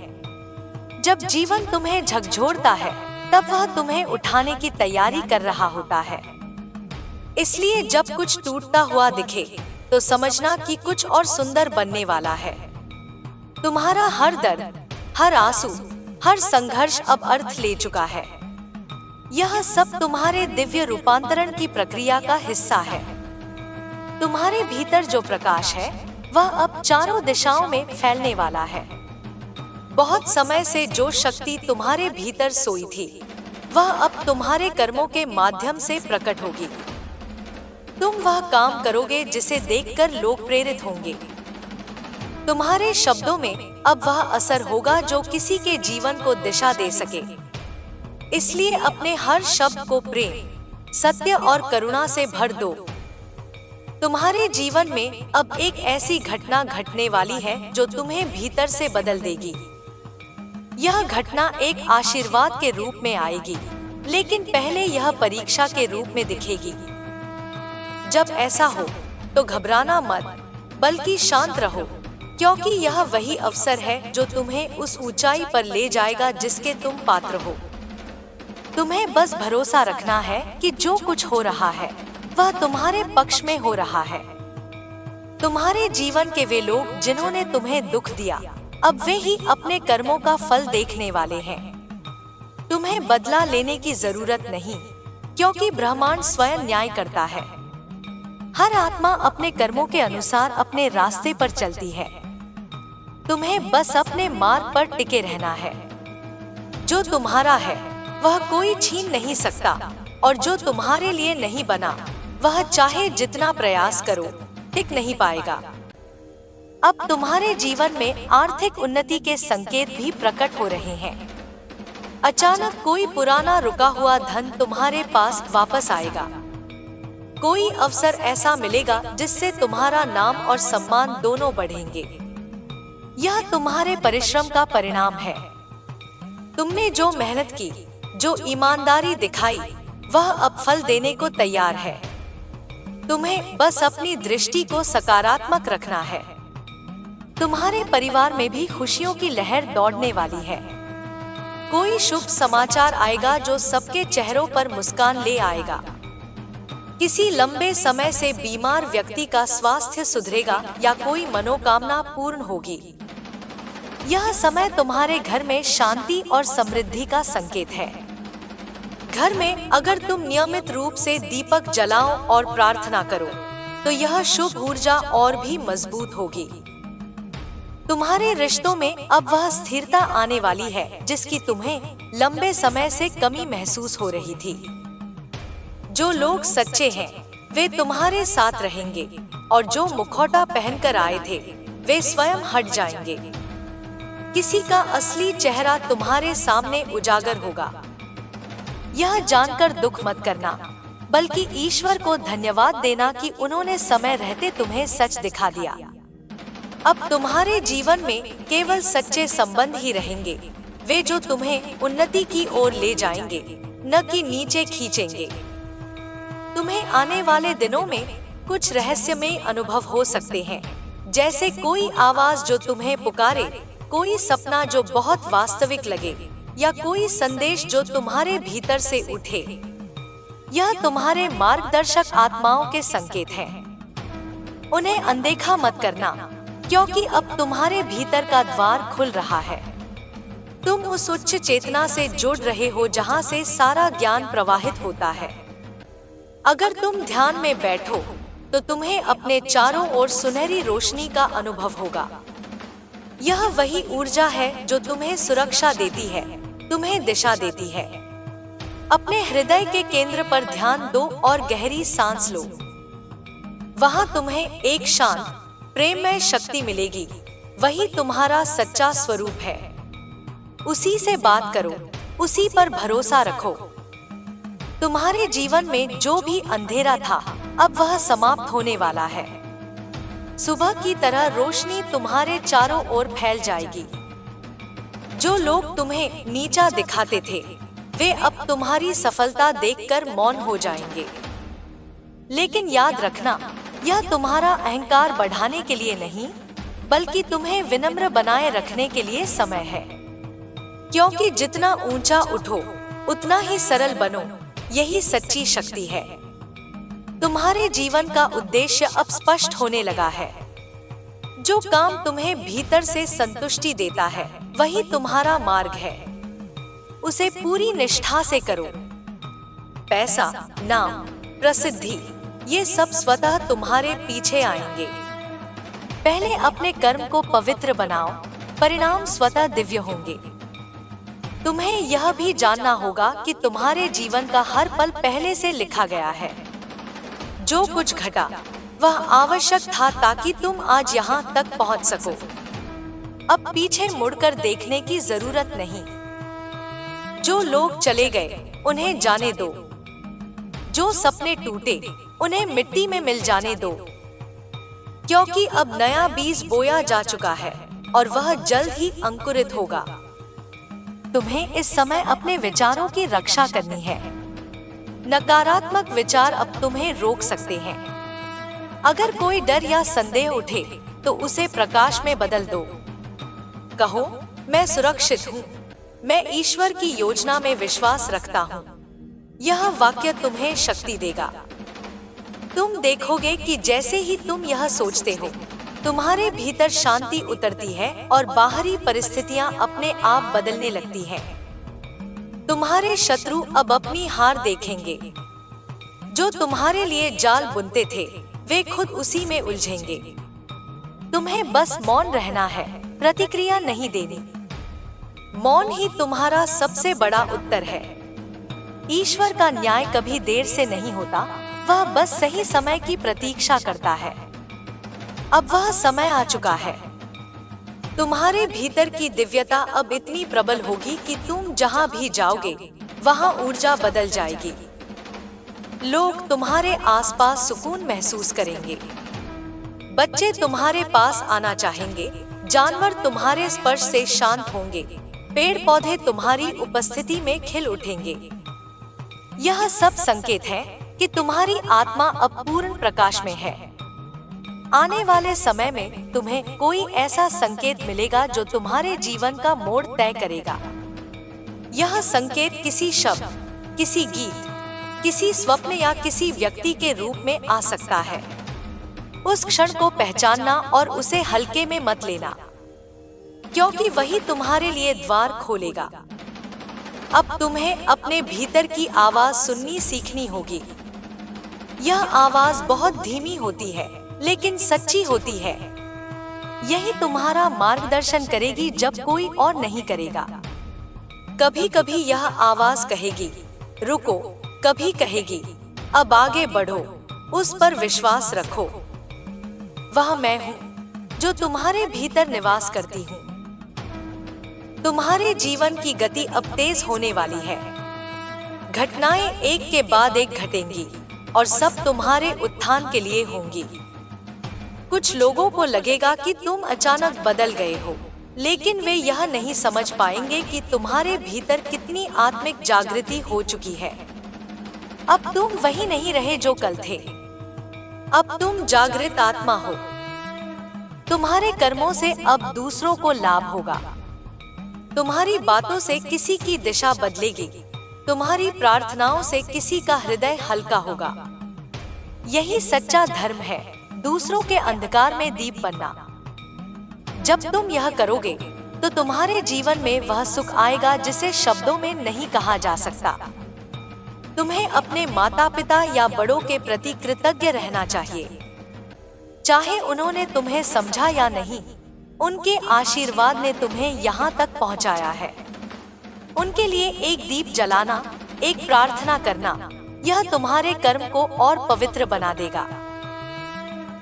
Speaker 1: जब जीवन तुम्हें झकझोरता है तब वह तुम्हें उठाने की तैयारी कर रहा होता है। इसलिए जब कुछ टूटता हुआ दिखे तो समझना कि कुछ और सुंदर बनने वाला है। तुम्हारा हर दर्द, हर आंसू, हर संघर्ष अब अर्थ ले चुका है। यह सब तुम्हारे दिव्य रूपांतरण की प्रक्रिया का हिस्सा है। तुम्हारे भीतर जो प्रकाश है वह अब चारों दिशाओं में फैलने वाला है। बहुत समय से जो शक्ति तुम्हारे भीतर सोई थी वह अब तुम्हारे कर्मों के माध्यम से प्रकट होगी। तुम वह काम करोगे जिसे देखकर लोग प्रेरित होंगे। तुम्हारे शब्दों में अब वह असर होगा जो किसी के जीवन को दिशा दे सके। इसलिए अपने हर शब्द को प्रेम, सत्य और करुणा से भर दो। तुम्हारे जीवन में अब एक ऐसी घटना घटने वाली है जो तुम्हें भीतर से बदल देगी। यह घटना एक आशीर्वाद के रूप में आएगी, लेकिन पहले यह परीक्षा के रूप में दिखेगी। जब ऐसा हो तो घबराना मत, बल्कि शांत रहो, क्योंकि यह वही अवसर है जो तुम्हें उस ऊंचाई पर ले जाएगा जिसके तुम पात्र हो। तुम्हें बस भरोसा रखना है कि जो कुछ हो रहा है वह तुम्हारे पक्ष में हो रहा है। तुम्हारे जीवन के वे लोग जिन्होंने तुम्हें दुख दिया, अब वे ही अपने कर्मों का फल देखने वाले हैं। तुम्हें बदला लेने की जरूरत नहीं, क्योंकि ब्रह्मांड स्वयं न्याय करता है। हर आत्मा अपने कर्मों के अनुसार अपने रास्ते पर चलती है। तुम्हें बस अपने मार्ग पर टिके रहना है। जो तुम्हारा है वह कोई छीन नहीं सकता, और जो तुम्हारे लिए नहीं बना वह चाहे जितना प्रयास करो टिक नहीं पाएगा। अब तुम्हारे जीवन में आर्थिक उन्नति के संकेत भी प्रकट हो रहे हैं। अचानक कोई पुराना रुका हुआ धन तुम्हारे पास वापस आएगा। कोई अवसर ऐसा मिलेगा जिससे तुम्हारा नाम और सम्मान दोनों बढ़ेंगे। यह तुम्हारे परिश्रम का परिणाम है। तुमने जो मेहनत की, जो ईमानदारी दिखाई, वह अब फल देने को तैयार है। तुम्हें बस अपनी दृष्टि को सकारात्मक रखना है। तुम्हारे परिवार में भी खुशियों की लहर दौड़ने वाली है। कोई शुभ समाचार आएगा जो सबके चेहरों पर मुस्कान ले आएगा। किसी लंबे समय से बीमार व्यक्ति का स्वास्थ्य सुधरेगा या कोई मनोकामना पूर्ण होगी। यह समय तुम्हारे घर में शांति और समृद्धि का संकेत है। घर में अगर तुम नियमित रूप से दीपक जलाओ और प्रार्थना करो तो यह शुभ ऊर्जा और भी मजबूत होगी। तुम्हारे रिश्तों में अब वह स्थिरता आने वाली है जिसकी तुम्हें लंबे समय से कमी महसूस हो रही थी। जो लोग सच्चे हैं वे तुम्हारे साथ रहेंगे, और जो मुखौटा पहनकर आए थे वे स्वयं हट जाएंगे। किसी का असली चेहरा तुम्हारे सामने उजागर होगा। यह जानकर दुख मत करना, बल्कि ईश्वर को धन्यवाद देना कि उन्होंने समय रहते तुम्हें सच दिखा दिया। अब तुम्हारे जीवन में केवल सच्चे संबंध ही रहेंगे, वे जो तुम्हें उन्नति की ओर ले जाएंगे, न कि नीचे खींचेंगे। तुम्हें आने वाले दिनों में कुछ रहस्यमय अनुभव हो सकते हैं, जैसे कोई आवाज जो तुम्हें पुकारे, कोई सपना जो बहुत वास्तविक लगे, या कोई संदेश जो तुम्हारे भीतर से उठे। यह तुम्हारे मार्गदर्शक आत्माओं के संकेत हैं। उन्हें अनदेखा मत करना, क्योंकि अब तुम्हारे भीतर का द्वार खुल रहा है। तुम उस उच्च चेतना से जुड़ रहे हो जहां से सारा ज्ञान प्रवाहित होता है। अगर तुम ध्यान में बैठो तो तुम्हें अपने चारों ओर सुनहरी रोशनी का अनुभव होगा। यह वही ऊर्जा है जो तुम्हें सुरक्षा देती है, तुम्हें दिशा देती है। अपने हृदय के केंद्र पर ध्यान दो और गहरी सांस लो। वहां तुम्हें एक शांत, प्रेममय शक्ति मिलेगी। वही तुम्हारा सच्चा स्वरूप है। उसी से बात करो, उसी पर भरोसा रखो। तुम्हारे जीवन में जो भी अंधेरा था अब वह समाप्त होने वाला है। सुबह की तरह रोशनी तुम्हारे चारों ओर फैल जाएगी। जो लोग तुम्हें नीचा दिखाते थे वे अब तुम्हारी सफलता देखकर मौन हो जाएंगे। लेकिन याद रखना, यह तुम्हारा अहंकार बढ़ाने के लिए नहीं, बल्कि तुम्हें विनम्र बनाए रखने के लिए समय है। क्योंकि जितना ऊंचा उठो उतना ही सरल बनो, यही सच्ची शक्ति है। तुम्हारे जीवन का उद्देश्य अब स्पष्ट होने लगा है। जो काम तुम्हें भीतर से संतुष्टि देता है वही तुम्हारा मार्ग है। उसे पूरी निष्ठा से करो। पैसा, नाम, प्रसिद्धि, ये सब स्वतः तुम्हारे पीछे आएंगे। पहले अपने कर्म को पवित्र बनाओ, परिणाम स्वतः दिव्य होंगे। तुम्हें यह भी जानना होगा कि तुम्हारे जीवन का हर पल पहले से लिखा गया है। जो कुछ घटा वह आवश्यक था ताकि तुम आज यहाँ तक पहुँच सको। अब पीछे मुड़कर देखने की जरूरत नहीं। जो लोग चले गए उन्हें जाने दो, जो सपने टूटे उन्हें मिट्टी में मिल जाने दो, क्योंकि अब नया बीज बोया जा चुका है और वह जल्द ही अंकुरित होगा। तुम्हें इस समय अपने विचारों की रक्षा करनी है। नकारात्मक विचार अब तुम्हें रोक सकते हैं। अगर कोई डर या संदेह उठे तो उसे प्रकाश में बदल दो। कहो, मैं सुरक्षित हूँ, मैं ईश्वर की योजना में विश्वास रखता हूँ। यह वाक्य तुम्हें शक्ति देगा। तुम देखोगे कि जैसे ही तुम यह सोचते हो, तुम्हारे भीतर शांति उतरती है और बाहरी परिस्थितियां अपने आप बदलने लगती हैं। तुम्हारे शत्रु अब अपनी हार देखेंगे। जो तुम्हारे लिए जाल बुनते थे वे खुद उसी में उलझेंगे। तुम्हें बस मौन रहना है, प्रतिक्रिया नहीं देनी। मौन ही तुम्हारा सबसे बड़ा उत्तर है। ईश्वर का न्याय कभी देर से नहीं होता, वह बस सही समय की प्रतीक्षा करता है। अब वह समय आ चुका है। तुम्हारे भीतर की दिव्यता अब इतनी प्रबल होगी कि तुम जहां भी जाओगे वहां ऊर्जा बदल जाएगी। लोग तुम्हारे आसपास सुकून महसूस करेंगे। बच्चे तुम्हारे पास आना चाहेंगे, जानवर तुम्हारे स्पर्श से शांत होंगे, पेड़ पौधे तुम्हारी उपस्थिति में खिल उठेंगे। यह सब संकेत है कि तुम्हारी आत्मा अब पूर्ण प्रकाश में है। आने वाले समय में तुम्हें कोई ऐसा संकेत मिलेगा जो तुम्हारे जीवन का मोड़ तय करेगा। यह संकेत किसी शब्द, किसी गीत, किसी स्वप्न या किसी व्यक्ति के रूप में आ सकता है। उस क्षण को पहचानना और उसे हल्के में मत लेना, क्योंकि वही तुम्हारे लिए द्वार खोलेगा। अब तुम्हें अपने भीतर की आवाज सुननी सीखनी होगी। यह आवाज बहुत धीमी होती है लेकिन सच्ची होती है। यही तुम्हारा मार्गदर्शन करेगी जब कोई और नहीं करेगा। कभी कभी यह आवाज कहेगी, रुको, कभी कहेगी, अब आगे बढ़ो, उस पर विश्वास रखो। वह मैं हूँ जो तुम्हारे भीतर निवास करती हूँ। तुम्हारे जीवन की गति अब तेज होने वाली है। घटनाएं एक के बाद एक घटेंगी और सब तुम्हारे उत्थान के लिए होंगी। कुछ लोगों को लगेगा कि तुम अचानक बदल गए हो, लेकिन वे यह नहीं समझ पाएंगे कि तुम्हारे भीतर कितनी आत्मिक जागृति हो चुकी है। अब तुम वही नहीं रहे जो कल थे। अब तुम जागृत आत्मा हो। तुम्हारे कर्मों से अब दूसरों को लाभ होगा। तुम्हारी बातों से किसी की दिशा बदलेगी। तुम्हारी प्रार्थनाओं से किसी का हृदय हल्का होगा। यही सच्चा धर्म है, दूसरों के अंधकार में दीप बनना। जब तुम यह करोगे तो तुम्हारे जीवन में वह सुख आएगा जिसे शब्दों में नहीं कहा जा सकता। तुम्हें अपने माता पिता या बड़ों के प्रति कृतज्ञ रहना चाहिए। चाहे उन्होंने तुम्हें समझा या नहीं, उनके आशीर्वाद ने तुम्हें यहाँ तक पहुँचाया है। उनके लिए एक दीप जलाना, एक प्रार्थना करना, यह तुम्हारे कर्म को और पवित्र बना देगा।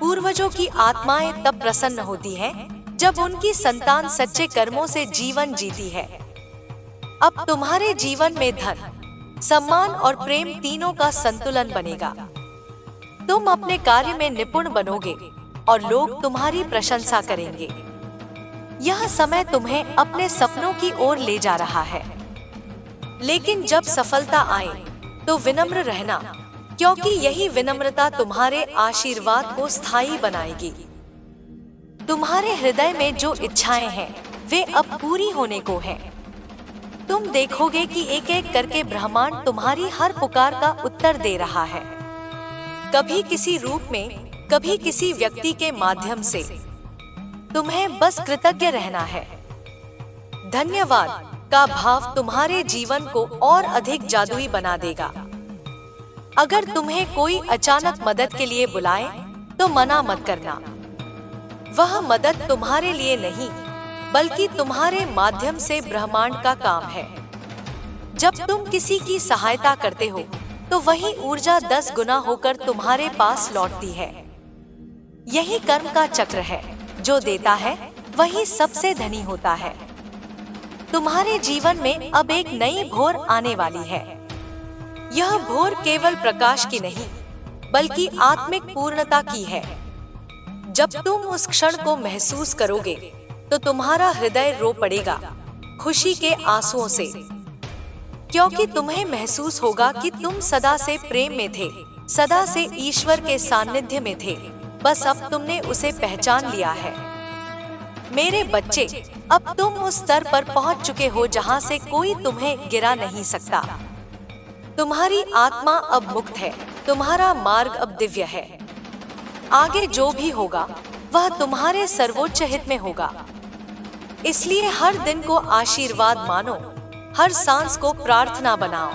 Speaker 1: पूर्वजों की आत्माएं तब प्रसन्न होती हैं जब उनकी संतान सच्चे कर्मों से जीवन जीती है। अब तुम्हारे जीवन में धन, सम्मान और प्रेम तीनों का संतुलन बनेगा। तुम अपने कार्य में निपुण बनोगे और लोग तुम्हारी प्रशंसा करेंगे। यह समय तुम्हें अपने सपनों की ओर ले जा रहा है। लेकिन जब सफलता आए तो विनम्र रहना, क्योंकि यही विनम्रता तुम्हारे आशीर्वाद को स्थायी बनाएगी। तुम्हारे हृदय में जो इच्छाएं हैं वे अब पूरी होने को हैं। तुम देखोगे कि एक एक करके ब्रह्मांड तुम्हारी हर पुकार का उत्तर दे रहा है। कभी किसी रूप में, कभी किसी व्यक्ति के माध्यम से। तुम्हें बस कृतज्ञ रहना है। धन्यवाद का भाव तुम्हारे जीवन को और अधिक जादुई बना देगा। अगर तुम्हें कोई अचानक मदद के लिए बुलाए तो मना मत करना। वह मदद तुम्हारे लिए नहीं बल्कि तुम्हारे माध्यम से ब्रह्मांड का काम है। जब तुम किसी की सहायता करते हो तो वही ऊर्जा 10 गुना होकर तुम्हारे पास लौटती है। यही कर्म का चक्र है। जो देता है वही सबसे धनी होता है। तुम्हारे जीवन में अब एक नई भोर आने वाली है। यह भोर केवल प्रकाश की नहीं, बल्कि आत्मिक पूर्णता की है। जब तुम उस क्षण को महसूस करोगे, तो तुम्हारा हृदय रो पड़ेगा खुशी के आंसुओं से, क्योंकि तुम्हें महसूस होगा कि तुम सदा से प्रेम में थे, सदा से ईश्वर के सानिध्य में थे। बस अब तुमने उसे पहचान लिया है। मेरे बच्चे, अब तुम उस स्तर पर पहुंच चुके हो जहां से कोई तुम्हें गिरा नहीं सकता। तुम्हारी आत्मा अब मुक्त है, तुम्हारा मार्ग अब दिव्य है। आगे जो भी होगा वह तुम्हारे सर्वोच्च हित में होगा। इसलिए हर दिन को आशीर्वाद मानो, हर सांस को प्रार्थना बनाओ,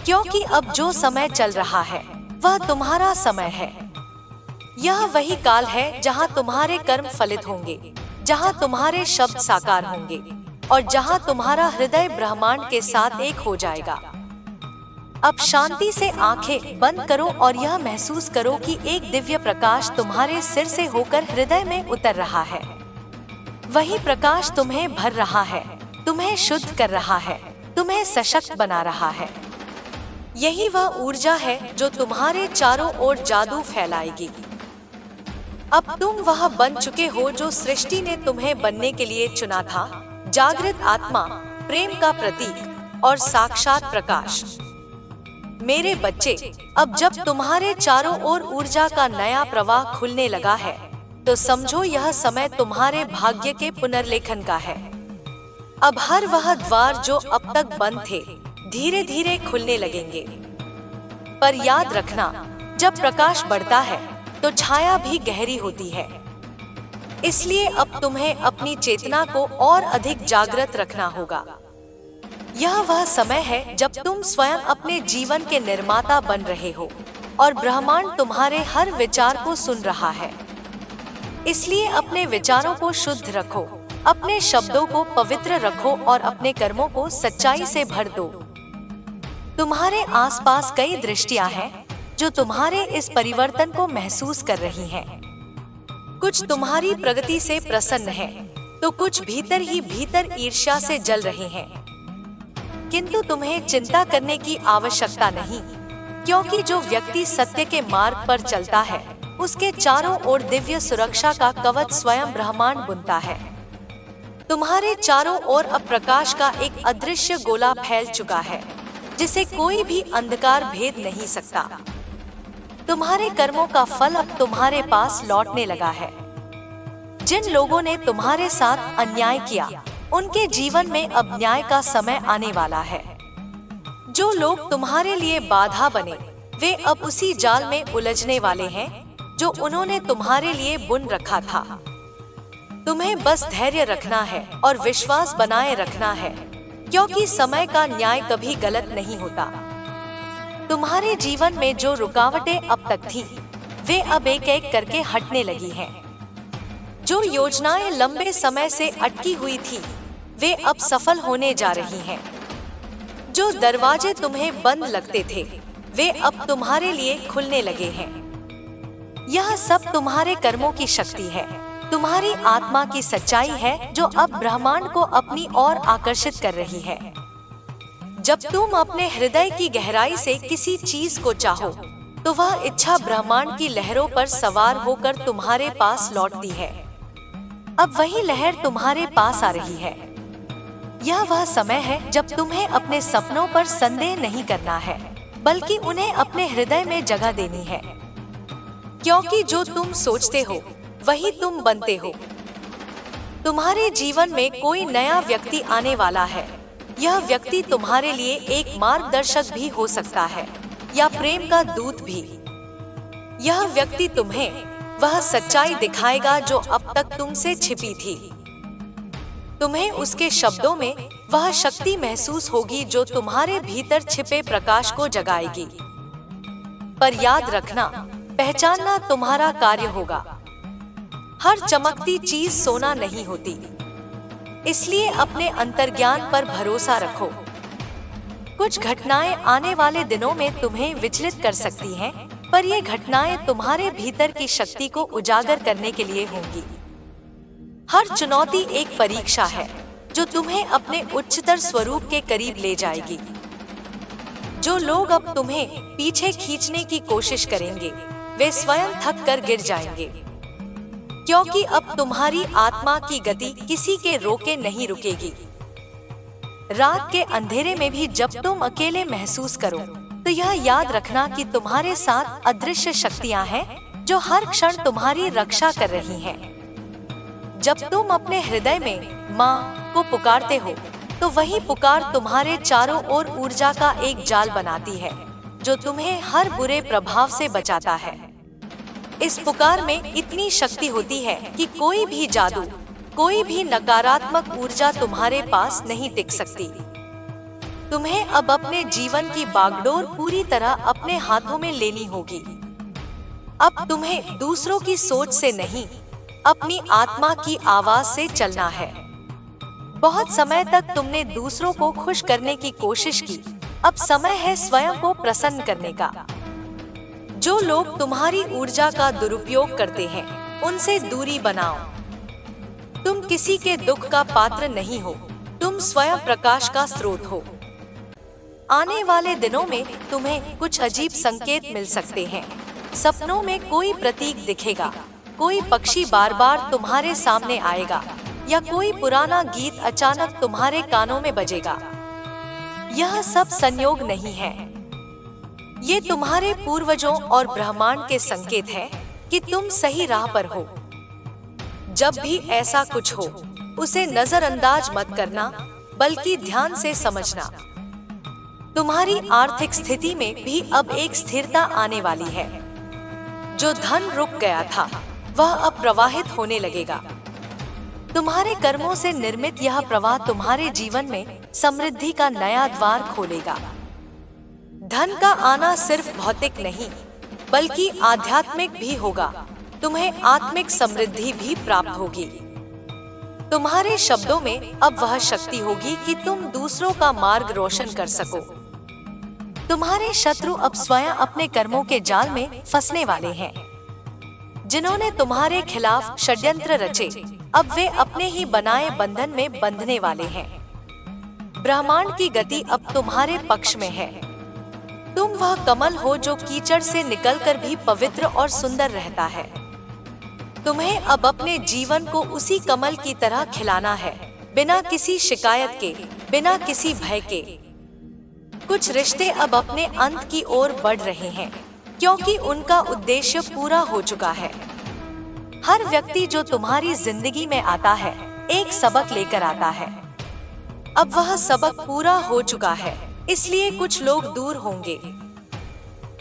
Speaker 1: क्योंकि अब जो समय चल रहा है वह तुम्हारा समय है। यह वही काल है जहां तुम्हारे कर्म फलित होंगे, जहां तुम्हारे शब्द साकार होंगे और जहां तुम्हारा हृदय ब्रह्मांड के साथ एक हो जाएगा। अब शांति से आंखें बंद करो और यह महसूस करो कि एक दिव्य प्रकाश तुम्हारे सिर से होकर हृदय में उतर रहा है। वही प्रकाश तुम्हें भर रहा है, तुम्हें शुद्ध कर रहा है, तुम्हें सशक्त बना रहा है। यही वह ऊर्जा है जो तुम्हारे चारों ओर जादू फैलाएगी। अब तुम वह बन चुके हो जो सृष्टि ने तुम्हें बनने के लिए चुना था, जागृत आत्मा, प्रेम का प्रतीक और साक्षात प्रकाश। मेरे बच्चे, अब जब तुम्हारे चारों ओर ऊर्जा का नया प्रवाह खुलने लगा है, तो समझो यह समय तुम्हारे भाग्य के पुनर्लेखन का है। अब हर वह द्वार जो अब तक बंद थे, धीरे धीरे खुलने लगेंगे। पर याद रखना, जब प्रकाश बढ़ता है तो छाया भी गहरी होती है। इसलिए अब तुम्हें अपनी चेतना को और अधिक जागृत रखना होगा। यह वह समय है जब तुम स्वयं अपने जीवन के निर्माता बन रहे हो और ब्रह्मांड तुम्हारे हर विचार को सुन रहा है। इसलिए अपने विचारों को शुद्ध रखो, अपने शब्दों को पवित्र रखो और अपने कर्मों को सच्चाई से भर दो। तुम्हारे आसपास कई दृष्टियां हैं जो तुम्हारे इस परिवर्तन को महसूस कर रही हैं। कुछ तुम्हारी प्रगति से प्रसन्न हैं, तो कुछ भीतर ही भीतर ईर्ष्या से जल रहे हैं। किंतु तुम्हें चिंता करने की आवश्यकता नहीं, क्योंकि जो व्यक्ति सत्य के मार्ग पर चलता है, उसके चारों ओर दिव्य सुरक्षा का कवच स्वयं ब्रह्मांड बुनता है। तुम्हारे चारों ओर अब प्रकाश का एक अदृश्य गोला फैल चुका है, जिसे कोई भी अंधकार भेद नहीं सकता। तुम्हारे कर्मों का फल अब तुम्हारे पास लौटने लगा है। जिन लोगों ने तुम्हारे साथ अन्याय किया, उनके जीवन में अब न्याय का समय आने वाला है। जो लोग तुम्हारे लिए बाधा बने, वे अब उसी जाल में उलझने वाले हैं जो उन्होंने तुम्हारे लिए बुन रखा था। तुम्हें बस धैर्य रखना है और विश्वास बनाए रखना है, क्योंकि समय का न्याय कभी गलत नहीं होता। तुम्हारे जीवन में जो रुकावटें अब तक थीं, वे अब एक एक करके हटने लगी हैं। जो योजनाएं लंबे समय से अटकी हुई थी, वे अब सफल होने जा रही हैं। जो दरवाजे तुम्हें बंद लगते थे, वे अब तुम्हारे लिए खुलने लगे हैं। यह सब तुम्हारे कर्मों की शक्ति है, तुम्हारी आत्मा की सच्चाई है जो अब ब्रह्मांड को अपनी ओर आकर्षित कर रही है। जब तुम अपने हृदय की गहराई से किसी चीज को चाहो, तो वह इच्छा ब्रह्मांड की लहरों पर सवार होकर तुम्हारे पास लौटती है। अब वही लहर तुम्हारे पास आ रही है। यह वह समय है जब तुम्हें अपने सपनों पर संदेह नहीं करना है, बल्कि उन्हें अपने हृदय में जगह देनी है, क्योंकि जो तुम सोचते हो वही तुम बनते हो। तुम्हारे जीवन में कोई नया व्यक्ति आने वाला है। यह व्यक्ति तुम्हारे लिए एक मार्गदर्शक भी हो सकता है या प्रेम का दूत भी। यह व्यक्ति तुम्हें वह सच्चाई दिखाएगा जो अब तक तुमसे छिपी थी। तुम्हें उसके शब्दों में वह शक्ति महसूस होगी जो तुम्हारे भीतर छिपे प्रकाश को जगाएगी। पर याद रखना, पहचानना तुम्हारा कार्य होगा। हर चमकती चीज सोना नहीं होती, इसलिए अपने अंतर्ज्ञान पर भरोसा रखो। कुछ घटनाएं आने वाले दिनों में तुम्हें विचलित कर सकती हैं, पर ये घटनाएं तुम्हारे भीतर की शक्ति को उजागर करने के लिए होंगी। हर चुनौती एक परीक्षा है जो तुम्हें अपने उच्चतर स्वरूप के करीब ले जाएगी। जो लोग अब तुम्हें पीछे खींचने की कोशिश करेंगे वे स्वयं थक कर गिर जाएंगे, क्योंकि अब तुम्हारी आत्मा की गति किसी के रोके नहीं रुकेगी। रात के अंधेरे में भी जब तुम अकेले महसूस करो तो यह याद रखना कि तुम्हारे साथ अदृश्य शक्तियां हैं जो हर क्षण तुम्हारी रक्षा कर रही हैं। जब तुम अपने हृदय में माँ को पुकारते हो तो वही पुकार तुम्हारे चारों ओर ऊर्जा का एक जाल बनाती है जो तुम्हें हर बुरे प्रभाव से बचाता है। इस पुकार में इतनी शक्ति होती है कि कोई भी जादू, कोई भी नकारात्मक ऊर्जा तुम्हारे पास नहीं टिक सकती। तुम्हें अब अपने जीवन की बागडोर पूरी तरह अपने हाथों में लेनी होगी। अब तुम्हें दूसरों की सोच से नहीं, अपनी आत्मा की आवाज से चलना है। बहुत समय तक तुमने दूसरों को खुश करने की कोशिश की, अब समय है स्वयं को प्रसन्न करने का। जो लोग तुम्हारी ऊर्जा का दुरुपयोग करते हैं उनसे दूरी बनाओ। तुम किसी के दुख का पात्र नहीं हो, तुम स्वयं प्रकाश का स्रोत हो। आने वाले दिनों में तुम्हें कुछ अजीब संकेत मिल सकते हैं। सपनों में कोई प्रतीक दिखेगा, कोई पक्षी बार बार तुम्हारे सामने आएगा या कोई पुराना गीत अचानक तुम्हारे कानों में बजेगा। यह सब संयोग नहीं है, ये तुम्हारे पूर्वजों और ब्रह्मांड के संकेत हैं कि तुम सही राह पर हो। जब भी ऐसा कुछ हो, उसे नजरअंदाज मत करना, बल्कि ध्यान से समझना। तुम्हारी आर्थिक स्थिति में भी अब एक स्थिरता आने वाली है। जो धन रुक गया था वह अब प्रवाहित होने लगेगा। तुम्हारे कर्मों से निर्मित यह प्रवाह तुम्हारे जीवन में समृद्धि का नया द्वार खोलेगा। धन का आना सिर्फ भौतिक नहीं, बल्कि आध्यात्मिक भी होगा। तुम्हें आत्मिक समृद्धि भी प्राप्त होगी। तुम्हारे शब्दों में अब वह शक्ति होगी कि तुम दूसरों का मार्ग रोशन कर सको। तुम्हारे शत्रु अब स्वयं अपने कर्मों के जाल में फंसने वाले हैं। जिन्होंने तुम्हारे खिलाफ षड्यंत्र रचे, अब वे अपने ही बनाए बंधन में बंधने वाले हैं। ब्रह्मांड की गति अब तुम्हारे पक्ष में है। तुम वह कमल हो जो कीचड़ से निकलकर भी पवित्र और सुंदर रहता है। तुम्हें अब अपने जीवन को उसी कमल की तरह खिलाना है, बिना किसी शिकायत के, बिना किसी भय के। कुछ रिश्ते अब अपने अंत की ओर बढ़ रहे हैं, क्योंकि उनका उद्देश्य पूरा हो चुका है। हर व्यक्ति जो तुम्हारी जिंदगी में आता है एक सबक लेकर आता है। अब वह सबक पूरा हो चुका है, इसलिए कुछ लोग दूर होंगे।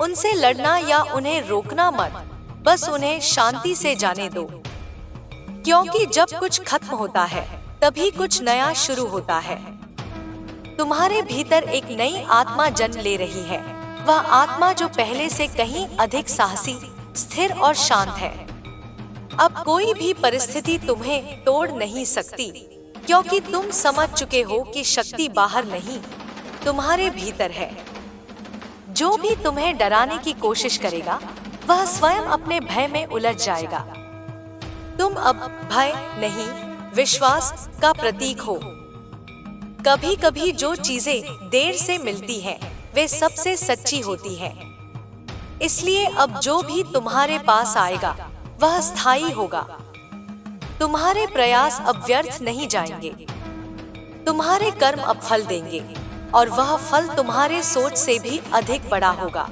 Speaker 1: उनसे लड़ना या उन्हें रोकना मत, बस उन्हें शांति से जाने दो। क्योंकि जब कुछ खत्म होता है तभी कुछ नया शुरू होता है। तुम्हारे भीतर एक नई आत्मा जन्म ले रही है, वह आत्मा जो पहले से कहीं अधिक साहसी, स्थिर और शांत है। अब कोई भी परिस्थिति तुम्हें तोड़ नहीं सकती, क्योंकि तुम समझ चुके हो कि शक्ति बाहर नहीं, तुम्हारे भीतर है। जो भी तुम्हें डराने की कोशिश करेगा वह स्वयं अपने भय में उलझ जाएगा। तुम अब भय नहीं, विश्वास का प्रतीक हो। कभी कभी जो चीजें देर से मिलती हैं, वे सबसे सच्ची होती हैं। इसलिए अब जो भी तुम्हारे पास आएगा वह स्थायी होगा। तुम्हारे प्रयास अब व्यर्थ नहीं जाएंगे। तुम्हारे कर्म अब फल देंगे और वह फल तुम्हारे सोच से भी अधिक बड़ा होगा।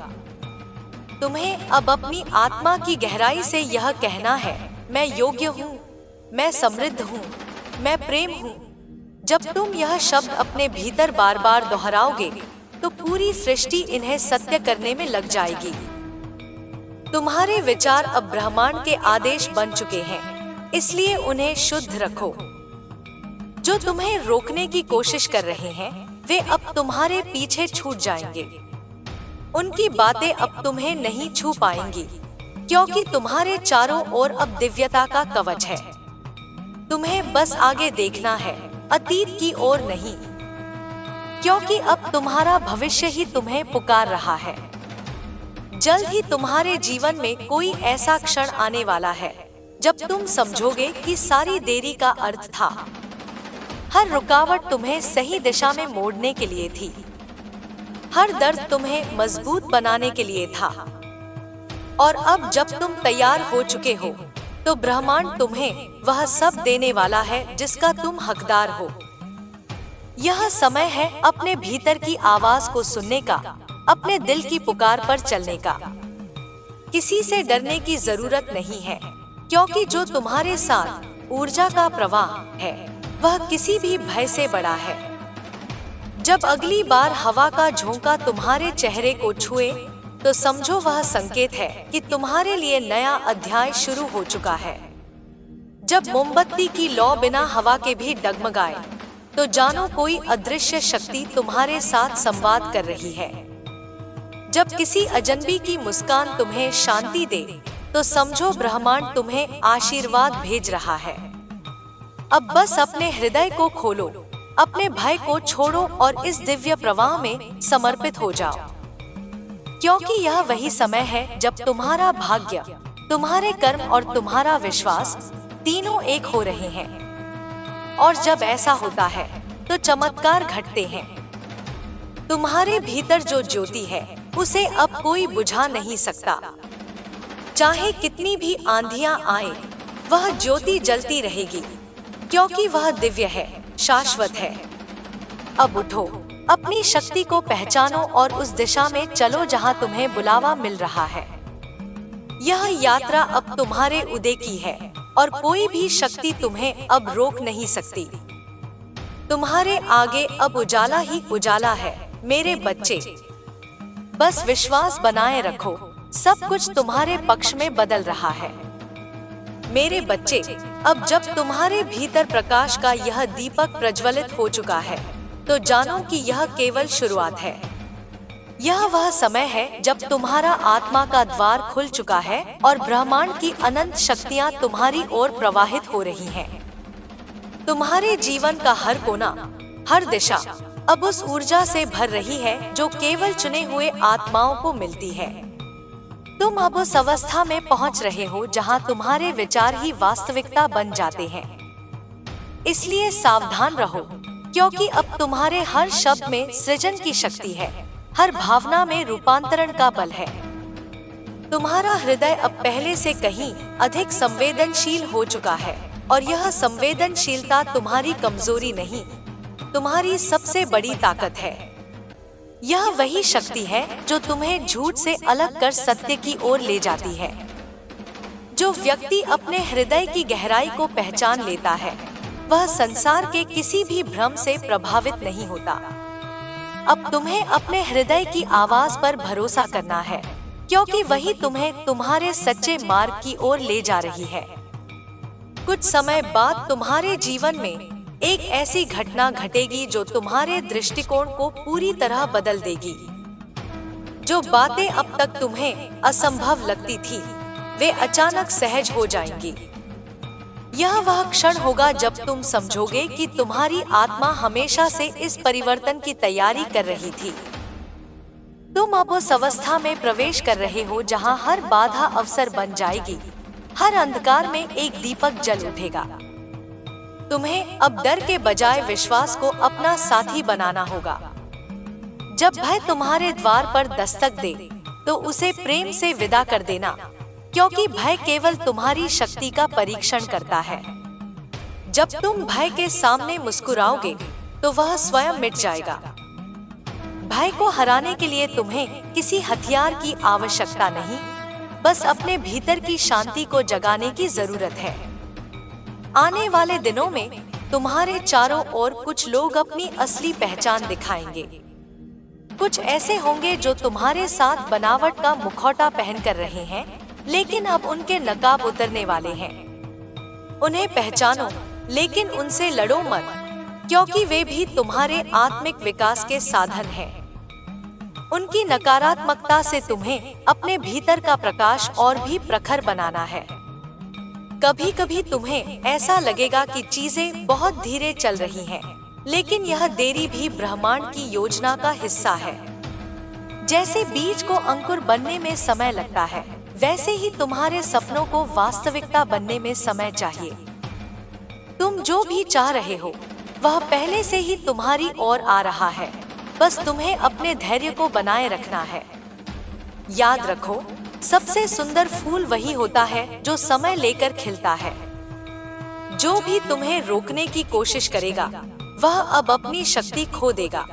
Speaker 1: तुम्हें अब अपनी आत्मा की गहराई से यह कहना है, मैं योग्य हूँ, मैं समृद्ध हूँ, मैं प्रेम हूँ। जब तुम यह शब्द अपने भीतर बार बार दोहराओगे तो पूरी सृष्टि इन्हें सत्य करने में लग जाएगी। तुम्हारे विचार अब ब्रह्मांड के आदेश बन चुके हैं, इसलिए उन्हें शुद्ध रखो। जो तुम्हें रोकने की कोशिश कर रहे हैं वे अब तुम्हारे पीछे छूट जाएंगे। उनकी बातें अब तुम्हें नहीं छू पाएंगी, क्योंकि तुम्हारे चारों ओर अब दिव्यता का कवच है। तुम्हें बस आगे देखना है, अतीत की ओर नहीं, क्योंकि अब तुम्हारा भविष्य ही तुम्हें पुकार रहा है। जल्द ही तुम्हारे जीवन में कोई ऐसा क्षण आने वाला है जब तुम समझोगे कि सारी देरी का अर्थ था। हर रुकावट तुम्हें सही दिशा में मोड़ने के लिए थी। हर दर्द तुम्हें मजबूत बनाने के लिए था। और अब जब तुम तैयार हो चुके हो, तो ब्रह्मांड तुम्हें वह सब देने वाला है जिसका तुम हकदार हो। यह समय है अपने भीतर की आवाज को सुनने का, अपने दिल की पुकार पर चलने का। किसी से डरने की जरूरत नहीं है, क्योंकि जो तुम्हारे साथ ऊर्जा का प्रवाह है वह किसी भी भय से बड़ा है। जब अगली बार हवा का झोंका तुम्हारे चेहरे को छुए, तो समझो वह संकेत है कि तुम्हारे लिए नया अध्याय शुरू हो चुका है। जब मोमबत्ती की लौ बिना हवा के भी डगमगाए, तो जानो कोई अदृश्य शक्ति तुम्हारे साथ संवाद कर रही है। जब किसी अजनबी की मुस्कान तुम्हें शांति दे, तो समझो ब्रह्मांड तुम्हें आशीर्वाद भेज रहा है। अब बस अपने हृदय को खोलो, अपने भय को छोड़ो और इस दिव्य प्रवाह में समर्पित हो जाओ, क्योंकि यह वही समय है जब तुम्हारा भाग्य, तुम्हारे कर्म और तुम्हारा विश्वास तीनों एक हो रहे हैं। और जब ऐसा होता है तो चमत्कार घटते हैं। तुम्हारे भीतर जो ज्योति है उसे अब कोई बुझा नहीं सकता। चाहे कितनी भी आंधियां आए, वह ज्योति जलती रहेगी, क्योंकि वह दिव्य है, शाश्वत है। अब उठो, अपनी शक्ति को पहचानो और उस दिशा में चलो जहां तुम्हें बुलावा मिल रहा है। यह यात्रा अब तुम्हारे उदय की है और कोई भी शक्ति तुम्हें अब रोक नहीं सकती। तुम्हारे आगे अब उजाला ही उजाला है मेरे बच्चे। बस विश्वास बनाए रखो, सब कुछ तुम्हारे पक्ष में बदल रहा है। मेरे बच्चे, अब जब तुम्हारे भीतर प्रकाश का यह दीपक प्रज्वलित हो चुका है, तो जानो कि यह केवल शुरुआत है। यह वह समय है जब तुम्हारा आत्मा का द्वार खुल चुका है और ब्रह्मांड की अनंत शक्तियाँ तुम्हारी ओर प्रवाहित हो रही हैं। तुम्हारे जीवन का हर कोना, हर दिशा अब उस ऊर्जा से भर रही है जो केवल चुने हुए आत्माओं को मिलती है। तुम अब उस अवस्था में पहुंच रहे हो जहां तुम्हारे विचार ही वास्तविकता बन जाते हैं। इसलिए सावधान रहो, क्योंकि अब तुम्हारे हर शब्द में सृजन की शक्ति है, हर भावना में रूपांतरण का बल है। तुम्हारा हृदय अब पहले से कहीं अधिक संवेदनशील हो चुका है, और यह संवेदनशीलता तुम्हारी कमजोरी नहीं, तुम्हारी सबसे बड़ी ताकत है। यह वही शक्ति है जो तुम्हें झूठ से अलग कर सत्य की ओर ले जाती है। जो व्यक्ति अपने हृदय की गहराई को पहचान लेता है, वह संसार के किसी भी भ्रम से प्रभावित नहीं होता। अब तुम्हें अपने हृदय की आवाज पर भरोसा करना है, क्योंकि वही तुम्हें तुम्हारे सच्चे मार्ग की ओर ले जा रही है। कुछ समय बाद तुम्हारे जीवन में एक ऐसी घटना घटेगी जो तुम्हारे दृष्टिकोण को पूरी तरह बदल देगी। जो बातें अब तक तुम्हें असंभव लगती थी, वे अचानक सहज हो जाएंगी। यह वह क्षण होगा जब तुम समझोगे कि तुम्हारी आत्मा हमेशा से इस परिवर्तन की तैयारी कर रही थी। तुम अब उस अवस्था में प्रवेश कर रहे हो जहां हर बाधा अवसर बन जाएगी, हर अंधकार में एक दीपक जल उठेगा। तुम्हें अब डर के बजाय विश्वास को अपना साथी बनाना होगा। जब भय तुम्हारे द्वार पर दस्तक दे, तो उसे प्रेम से विदा कर देना, क्योंकि भय केवल तुम्हारी शक्ति का परीक्षण करता है। जब तुम भय के सामने मुस्कुराओगे, तो वह स्वयं मिट जाएगा। भय को हराने के लिए तुम्हें किसी हथियार की आवश्यकता नहीं, बस अपने भीतर की शांति को जगाने की जरूरत है। आने वाले दिनों में तुम्हारे चारों ओर कुछ लोग अपनी असली पहचान दिखाएंगे। कुछ ऐसे होंगे जो तुम्हारे साथ बनावट का मुखौटा पहन कर रहे हैं, लेकिन अब उनके नकाब उतरने वाले हैं। उन्हें पहचानो, लेकिन उनसे लड़ो मत, क्योंकि वे भी तुम्हारे आत्मिक विकास के साधन हैं। उनकी नकारात्मकता से तुम्हें अपने भीतर का प्रकाश और भी प्रखर बनाना है। कभी कभी तुम्हें ऐसा लगेगा कि चीजें बहुत धीरे चल रही हैं, लेकिन यह देरी भी ब्रह्मांड की योजना का हिस्सा है। जैसे बीज को अंकुर बनने में समय लगता है, वैसे ही तुम्हारे सपनों को वास्तविकता बनने में समय चाहिए। तुम जो भी चाह रहे हो वह पहले से ही तुम्हारी ओर आ रहा है, बस तुम्हें अपने धैर्य को बनाए रखना है। याद रखो, सबसे सुंदर फूल वही होता है जो समय लेकर खिलता है। जो भी तुम्हें रोकने की कोशिश करेगा वह अब अपनी शक्ति खो देगा,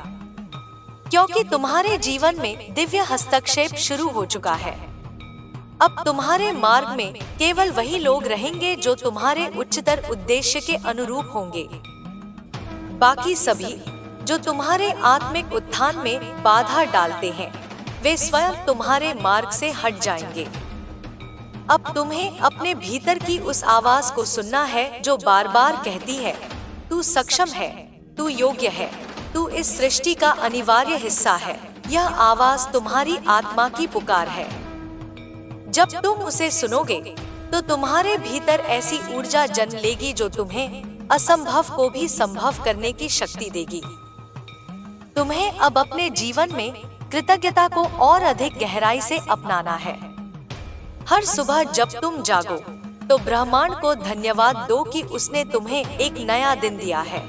Speaker 1: क्योंकि तुम्हारे जीवन में दिव्य हस्तक्षेप शुरू हो चुका है। अब तुम्हारे मार्ग में केवल वही लोग रहेंगे जो तुम्हारे उच्चतर उद्देश्य के अनुरूप होंगे। बाकी सभी जो तुम्हारे आत्मिक उत्थान में बाधा डालते हैं वे स्वयं तुम्हारे मार्ग से हट जाएंगे। अब तुम्हें अपने भीतर की उस आवाज को सुनना है जो बार बार कहती है, तू सक्षम है, तू योग्य है, तू इस सृष्टि का अनिवार्य हिस्सा है। यह आवाज तुम्हारी आत्मा की पुकार है। जब तुम उसे सुनोगे तो तुम्हारे भीतर ऐसी ऊर्जा जन्म लेगी जो तुम्हें असंभव को भी संभव करने की शक्ति देगी। तुम्हें अब अपने जीवन में कृतज्ञता को और अधिक गहराई से अपनाना है। हर सुबह जब तुम जागो तो ब्रह्मांड को धन्यवाद दो कि उसने तुम्हें एक नया दिन दिया है।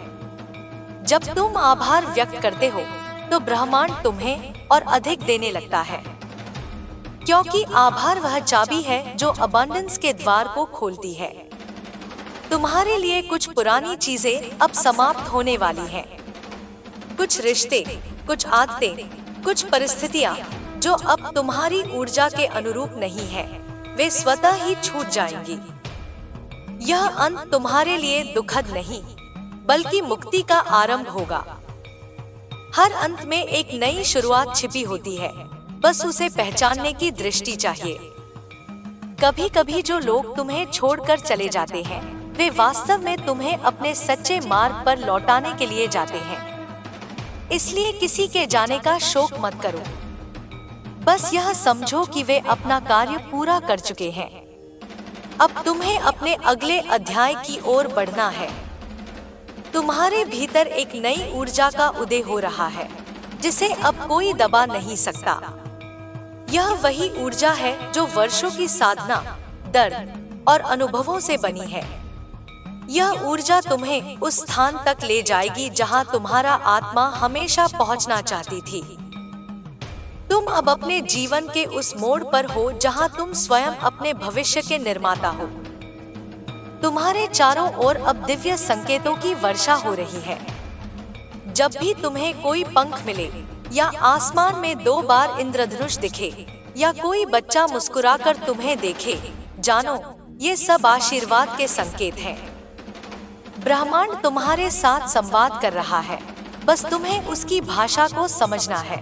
Speaker 1: जब तुम आभार व्यक्त करते हो तो ब्रह्मांड तुम्हें और अधिक देने लगता है, क्योंकि आभार वह चाबी है जो अबंडेंस के द्वार को खोलती है। तुम्हारे लिए कुछ पुरानी चीजें अब समाप्त होने वाली हैं। कुछ रिश्ते, कुछ आदतें, कुछ परिस्थितियां जो अब तुम्हारी ऊर्जा के अनुरूप नहीं है, वे स्वतः ही छूट जाएंगी। यह अंत तुम्हारे लिए दुखद नहीं बल्कि मुक्ति का आरंभ होगा। हर अंत में एक नई शुरुआत छिपी होती है, बस उसे पहचानने की दृष्टि चाहिए। कभी कभी जो लोग तुम्हें छोड़कर चले जाते हैं वे वास्तव में तुम्हें अपने सच्चे मार्ग पर लौटाने के लिए जाते हैं। इसलिए किसी के जाने का शोक मत करो, बस यह समझो कि वे अपना कार्य पूरा कर चुके हैं। अब तुम्हें अपने अगले अध्याय की ओर बढ़ना है। तुम्हारे भीतर एक नई ऊर्जा का उदय हो रहा है जिसे अब कोई दबा नहीं सकता। यह वही ऊर्जा है जो वर्षों की साधना, दर्द और अनुभवों से बनी है। यह ऊर्जा तुम्हें उस स्थान तक ले जाएगी जहां तुम्हारा आत्मा हमेशा पहुंचना चाहती थी। तुम अब अपने जीवन के उस मोड़ पर हो जहां तुम स्वयं अपने भविष्य के निर्माता हो। तुम्हारे चारों ओर अब दिव्य संकेतों की वर्षा हो रही है। जब भी तुम्हें कोई पंख मिले या आसमान में 2 बार इंद्रधनुष दिखे या कोई बच्चा मुस्कुराकर तुम्हें देखे, जानो ये सब आशीर्वाद के संकेत हैं। ब्रह्मांड तुम्हारे साथ संवाद कर रहा है, बस तुम्हें उसकी भाषा को समझना है।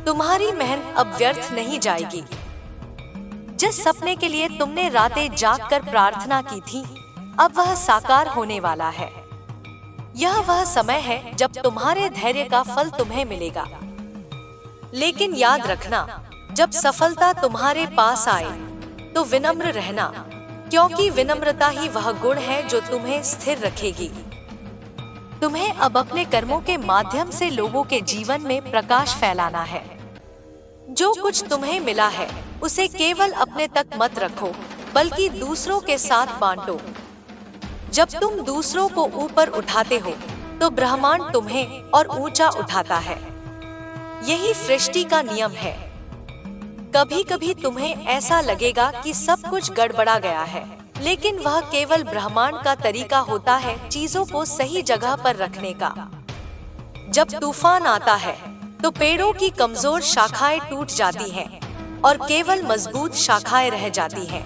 Speaker 1: तुम्हारी मेहनत अब व्यर्थ नहीं जाएगी। जिस सपने के लिए तुमने रातें जागकर प्रार्थना की थी, अब वह साकार होने वाला है। यह वह समय है जब तुम्हारे धैर्य का फल तुम्हें मिलेगा। लेकिन याद रखना, जब सफलता तुम्हारे पास आए तो विनम्र रहना, क्योंकि विनम्रता ही वह गुण है जो तुम्हें स्थिर रखेगी। तुम्हें अब अपने कर्मों के माध्यम से लोगों के जीवन में प्रकाश फैलाना है। जो कुछ तुम्हें मिला है उसे केवल अपने तक मत रखो, बल्कि दूसरों के साथ बांटो। जब तुम दूसरों को ऊपर उठाते हो तो ब्रह्मांड तुम्हें और ऊंचा उठाता है। यही सृष्टि का नियम है। कभी कभी तुम्हें ऐसा लगेगा कि सब कुछ गड़बड़ा गया है, लेकिन वह केवल ब्रह्मांड का तरीका होता है चीजों को सही जगह पर रखने का। जब तूफान आता है तो पेड़ों की कमजोर शाखाएं टूट जाती हैं और केवल मजबूत शाखाएं रह जाती हैं।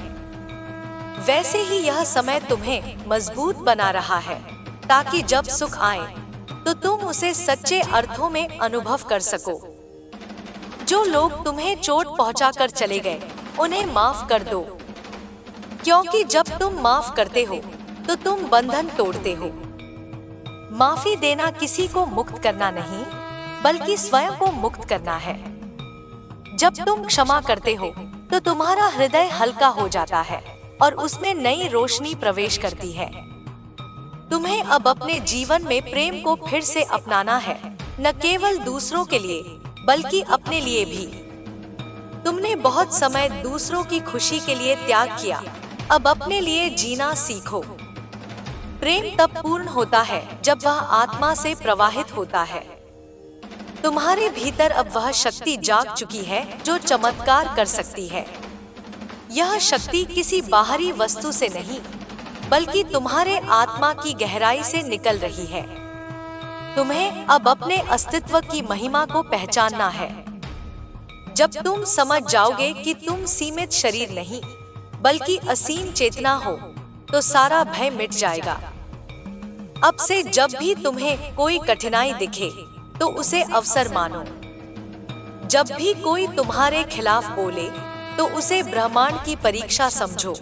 Speaker 1: वैसे ही यह समय तुम्हें मजबूत बना रहा है, ताकि जब सुख आए तो तुम उसे सच्चे अर्थों में अनुभव कर सको। जो लोग तुम्हें चोट पहुंचाकर चले गए, उन्हें माफ कर दो, क्योंकि जब तुम माफ करते हो तो तुम बंधन तोड़ते हो। माफी देना किसी को मुक्त करना नहीं, बल्कि स्वयं को मुक्त करना है। जब तुम क्षमा करते हो तो तुम्हारा हृदय हल्का हो जाता है और उसमें नई रोशनी प्रवेश करती है। तुम्हें अब अपने जीवन में प्रेम को फिर से अपनाना है, न केवल दूसरों के लिए बल्कि अपने लिए भी। तुमने बहुत समय दूसरों की खुशी के लिए त्याग किया, अब अपने लिए जीना सीखो। प्रेम तब पूर्ण होता है जब वह आत्मा से प्रवाहित होता है। तुम्हारे भीतर अब वह शक्ति जाग चुकी है जो चमत्कार कर सकती है। यह शक्ति किसी बाहरी वस्तु से नहीं, बल्कि तुम्हारे आत्मा की गहराई से निकल रही है। तुम्हें अब अपने अस्तित्व की महिमा को पहचानना है। जब तुम समझ जाओगे कि तुम सीमित शरीर नहीं, बल्कि असीम चेतना हो, तो सारा भय मिट जाएगा। अब से जब भी तुम्हें कोई कठिनाई दिखे, तो उसे अवसर मानो। जब भी कोई तुम्हारे खिलाफ बोले, तो उसे ब्रह्मांड की परीक्षा समझो।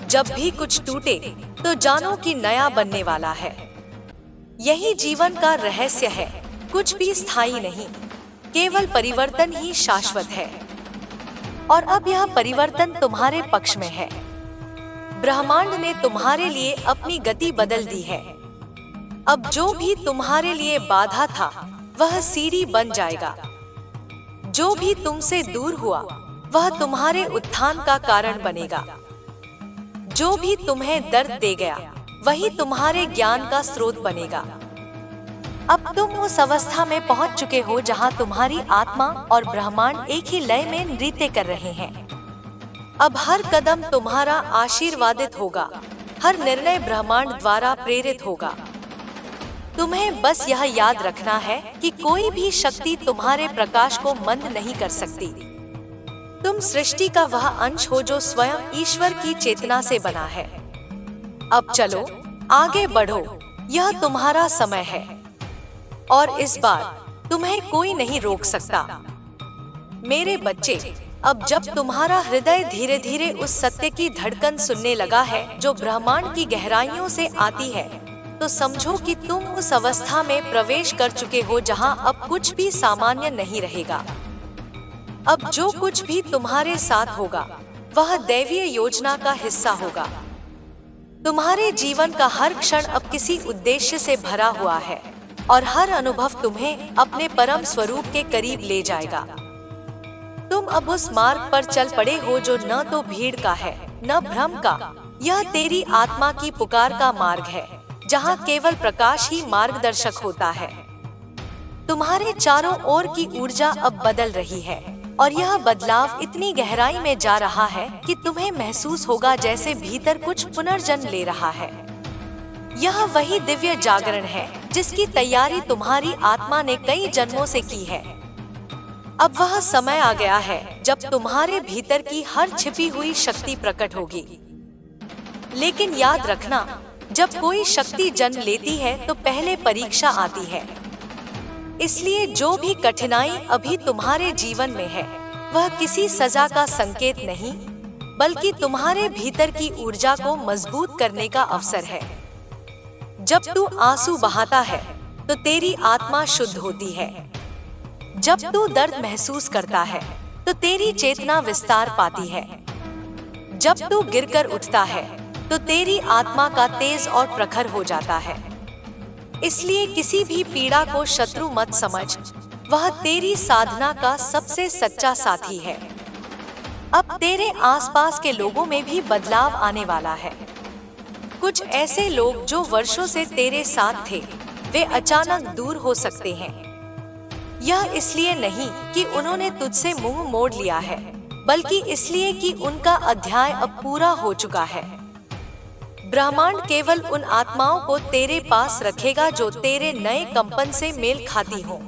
Speaker 1: जब भी कुछ टूटे, तो जानो कि नया बनने वाला है। यही जीवन का रहस्य है, कुछ भी स्थायी नहीं, केवल परिवर्तन ही शाश्वत है। और अब यह परिवर्तन तुम्हारे पक्ष में है। ब्रह्मांड ने तुम्हारे लिए अपनी गति बदल दी है। अब जो भी तुम्हारे लिए बाधा था, वह सीढ़ी बन जाएगा। जो भी तुमसे दूर हुआ, वह तुम्हारे उत्थान का कारण बनेगा। जो भी तुम्हें दर्द दे गया, वही तुम्हारे ज्ञान का स्रोत बनेगा। अब तुम उस अवस्था में पहुंच चुके हो जहां तुम्हारी आत्मा और ब्रह्मांड एक ही लय में नृत्य कर रहे हैं। अब हर कदम तुम्हारा आशीर्वादित होगा, हर निर्णय ब्रह्मांड द्वारा प्रेरित होगा। तुम्हें बस यह याद रखना है कि कोई भी शक्ति तुम्हारे प्रकाश को मंद नहीं कर सकती। तुम सृष्टि का वह अंश हो जो स्वयं ईश्वर की चेतना से बना है। अब चलो, आगे बढ़ो, यह तुम्हारा समय है और इस बार तुम्हें कोई नहीं रोक सकता। मेरे बच्चे, अब जब तुम्हारा हृदय धीरे धीरे उस सत्य की धड़कन सुनने लगा है जो ब्रह्मांड की गहराइयों से आती है, तो समझो कि तुम उस अवस्था में प्रवेश कर चुके हो जहां अब कुछ भी सामान्य नहीं रहेगा। अब जो कुछ भी तुम्हारे साथ होगा, वह दैवीय योजना का हिस्सा होगा। तुम्हारे जीवन का हर क्षण अब किसी उद्देश्य से भरा हुआ है और हर अनुभव तुम्हें अपने परम स्वरूप के करीब ले जाएगा। तुम अब उस मार्ग पर चल पड़े हो जो न तो भीड़ का है, न भ्रम का। यह तेरी आत्मा की पुकार का मार्ग है, जहाँ केवल प्रकाश ही मार्गदर्शक होता है। तुम्हारे चारों ओर की ऊर्जा अब बदल रही है और यह बदलाव इतनी गहराई में जा रहा है कि तुम्हें महसूस होगा जैसे भीतर कुछ पुनर्जन्म ले रहा है। यह वही दिव्य जागरण है जिसकी तैयारी तुम्हारी आत्मा ने कई जन्मों से की है। अब वह समय आ गया है जब तुम्हारे भीतर की हर छिपी हुई शक्ति प्रकट होगी। लेकिन याद रखना, जब कोई शक्ति जन्म लेती है तो पहले परीक्षा आती है। इसलिए जो भी कठिनाई अभी तुम्हारे जीवन में है, वह किसी सजा का संकेत नहीं, बल्कि तुम्हारे भीतर की ऊर्जा को मजबूत करने का अवसर है। जब तू आंसू बहाता है, तो तेरी आत्मा शुद्ध होती है। जब तू दर्द महसूस करता है, तो तेरी चेतना विस्तार पाती है। जब तू गिरकर उठता है, तो तेरी आत्मा का तेज और प्रखर हो जाता है। इसलिए किसी भी पीड़ा को शत्रु मत समझ, वह तेरी साधना का सबसे सच्चा साथी है। अब तेरे आसपास के लोगों में भी बदलाव आने वाला है। कुछ ऐसे लोग जो वर्षों से तेरे साथ थे, वे अचानक दूर हो सकते हैं। यह इसलिए नहीं कि उन्होंने तुझसे मुंह मोड़ लिया है, बल्कि इसलिए कि उनका अध्याय अब पूरा हो चुका है। ब्रह्मांड केवल उन आत्माओं को तेरे पास रखेगा जो तेरे नए कंपन से मेल खाती हो।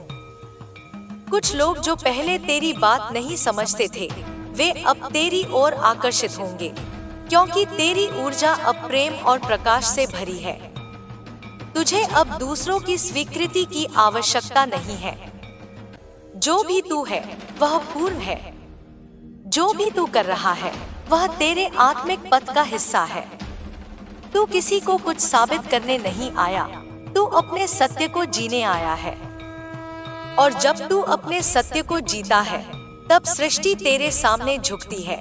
Speaker 1: कुछ लोग जो पहले तेरी बात नहीं समझते थे, वे अब तेरी ओर आकर्षित होंगे, क्योंकि तेरी ऊर्जा अब प्रेम और प्रकाश से भरी है। तुझे अब दूसरों की स्वीकृति की आवश्यकता नहीं है। जो भी तू है, वह पूर्ण है। जो भी तू कर रहा है, वह तेरे आत्मिक पथ का हिस्सा है। तू किसी को कुछ साबित करने नहीं आया, तू अपने सत्य को जीने आया है। और जब तू अपने सत्य को जीता है, तब सृष्टि तेरे सामने झुकती है।